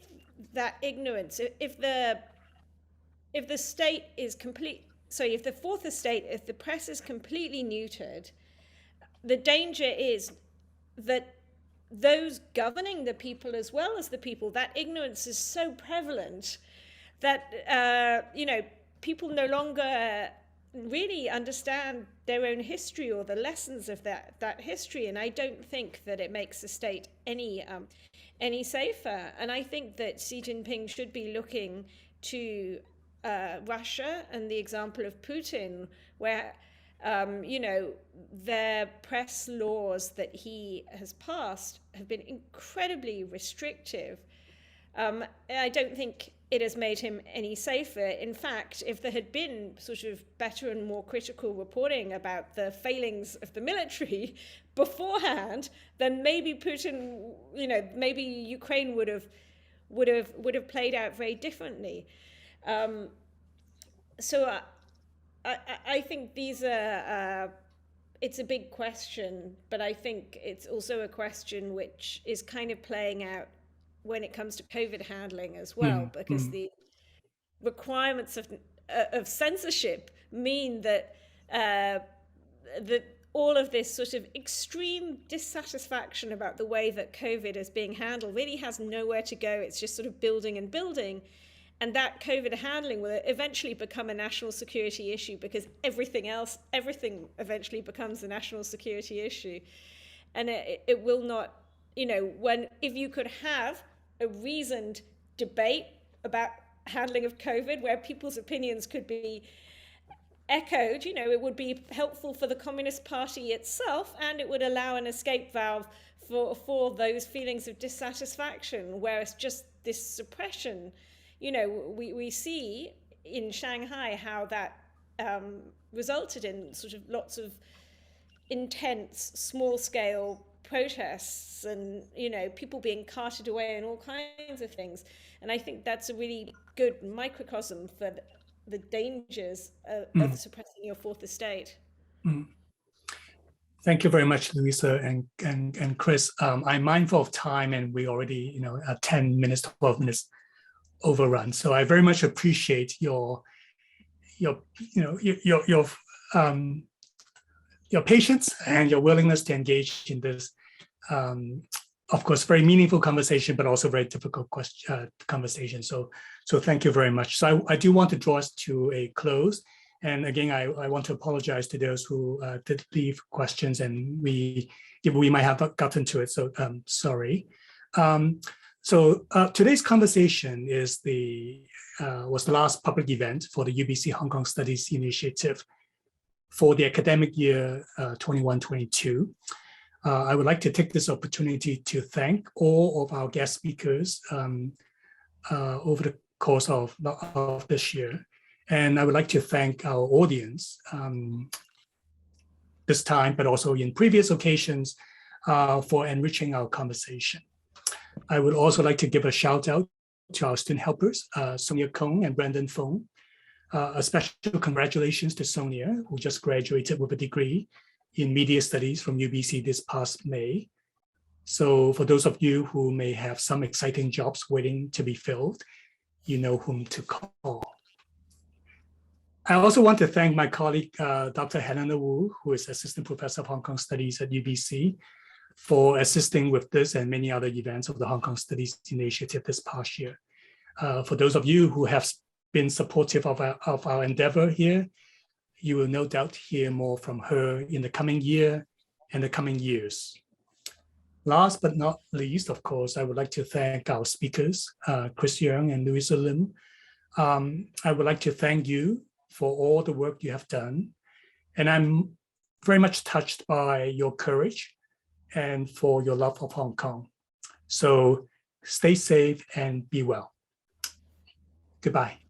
that ignorance, if the state is if the fourth estate, if the press is completely neutered, the danger is that those governing the people as well as the people, that ignorance is so prevalent that, you know, people no longer really understand their own history or the lessons of that history. And I don't think that it makes the state any safer. And I think that Xi Jinping should be looking to Russia and the example of Putin, where you know, their press laws that he has passed have been incredibly restrictive. I don't think it has made him any safer. In fact, if there had been sort of better and more critical reporting about the failings of the military beforehand, then maybe Putin, you know, maybe Ukraine would have played out very differently. So I think these are, it's a big question, but I think it's also a question which is kind of playing out when it comes to COVID handling as well, because the requirements of censorship mean that that all of this sort of extreme dissatisfaction about the way that COVID is being handled really has nowhere to go. It's just sort of building and building. And that COVID handling will eventually become a national security issue, because everything eventually becomes a national security issue. And it will not, you know, if you could have a reasoned debate about handling of COVID where people's opinions could be echoed, you know, it would be helpful for the Communist Party itself, and it would allow an escape valve for those feelings of dissatisfaction, where it's just suppression. You know, we see in Shanghai how that resulted in sort of lots of intense, small-scale protests, and you know, people being carted away and all kinds of things. And I think that's a really good microcosm for the dangers of suppressing your fourth estate. Thank you very much, Louisa and Chris. I'm mindful of time, and we already, you know, 10 minutes, 12 minutes overrun. So I very much appreciate your patience and your willingness to engage in this, of course, very meaningful conversation, but also very difficult conversation. So thank you very much. So I do want to draw us to a close. And again, I want to apologize to those who did leave questions, and we might have gotten to it. So sorry. So today's conversation was the last public event for the UBC Hong Kong Studies Initiative for the academic year 21-22. I would like to take this opportunity to thank all of our guest speakers over the course of this year. And I would like to thank our audience this time, but also in previous occasions for enriching our conversation. I would also like to give a shout out to our student helpers, Sonia Kong and Brandon Fong. A special congratulations to Sonia, who just graduated with a degree in media studies from UBC this past May. So for those of you who may have some exciting jobs waiting to be filled, you know whom to call. I also want to thank my colleague, Dr. Helena Wu, who is Assistant Professor of Hong Kong Studies at UBC, for assisting with this and many other events of the Hong Kong Studies Initiative this past year. For those of you who have been supportive of our endeavor here, you will no doubt hear more from her in the coming year and the coming years. Last but not least, of course, I would like to thank our speakers, Chris Yeung and Louisa Lim. I would like to thank you for all the work you have done. And I'm very much touched by your courage and for your love of Hong Kong. So stay safe and be well. Goodbye.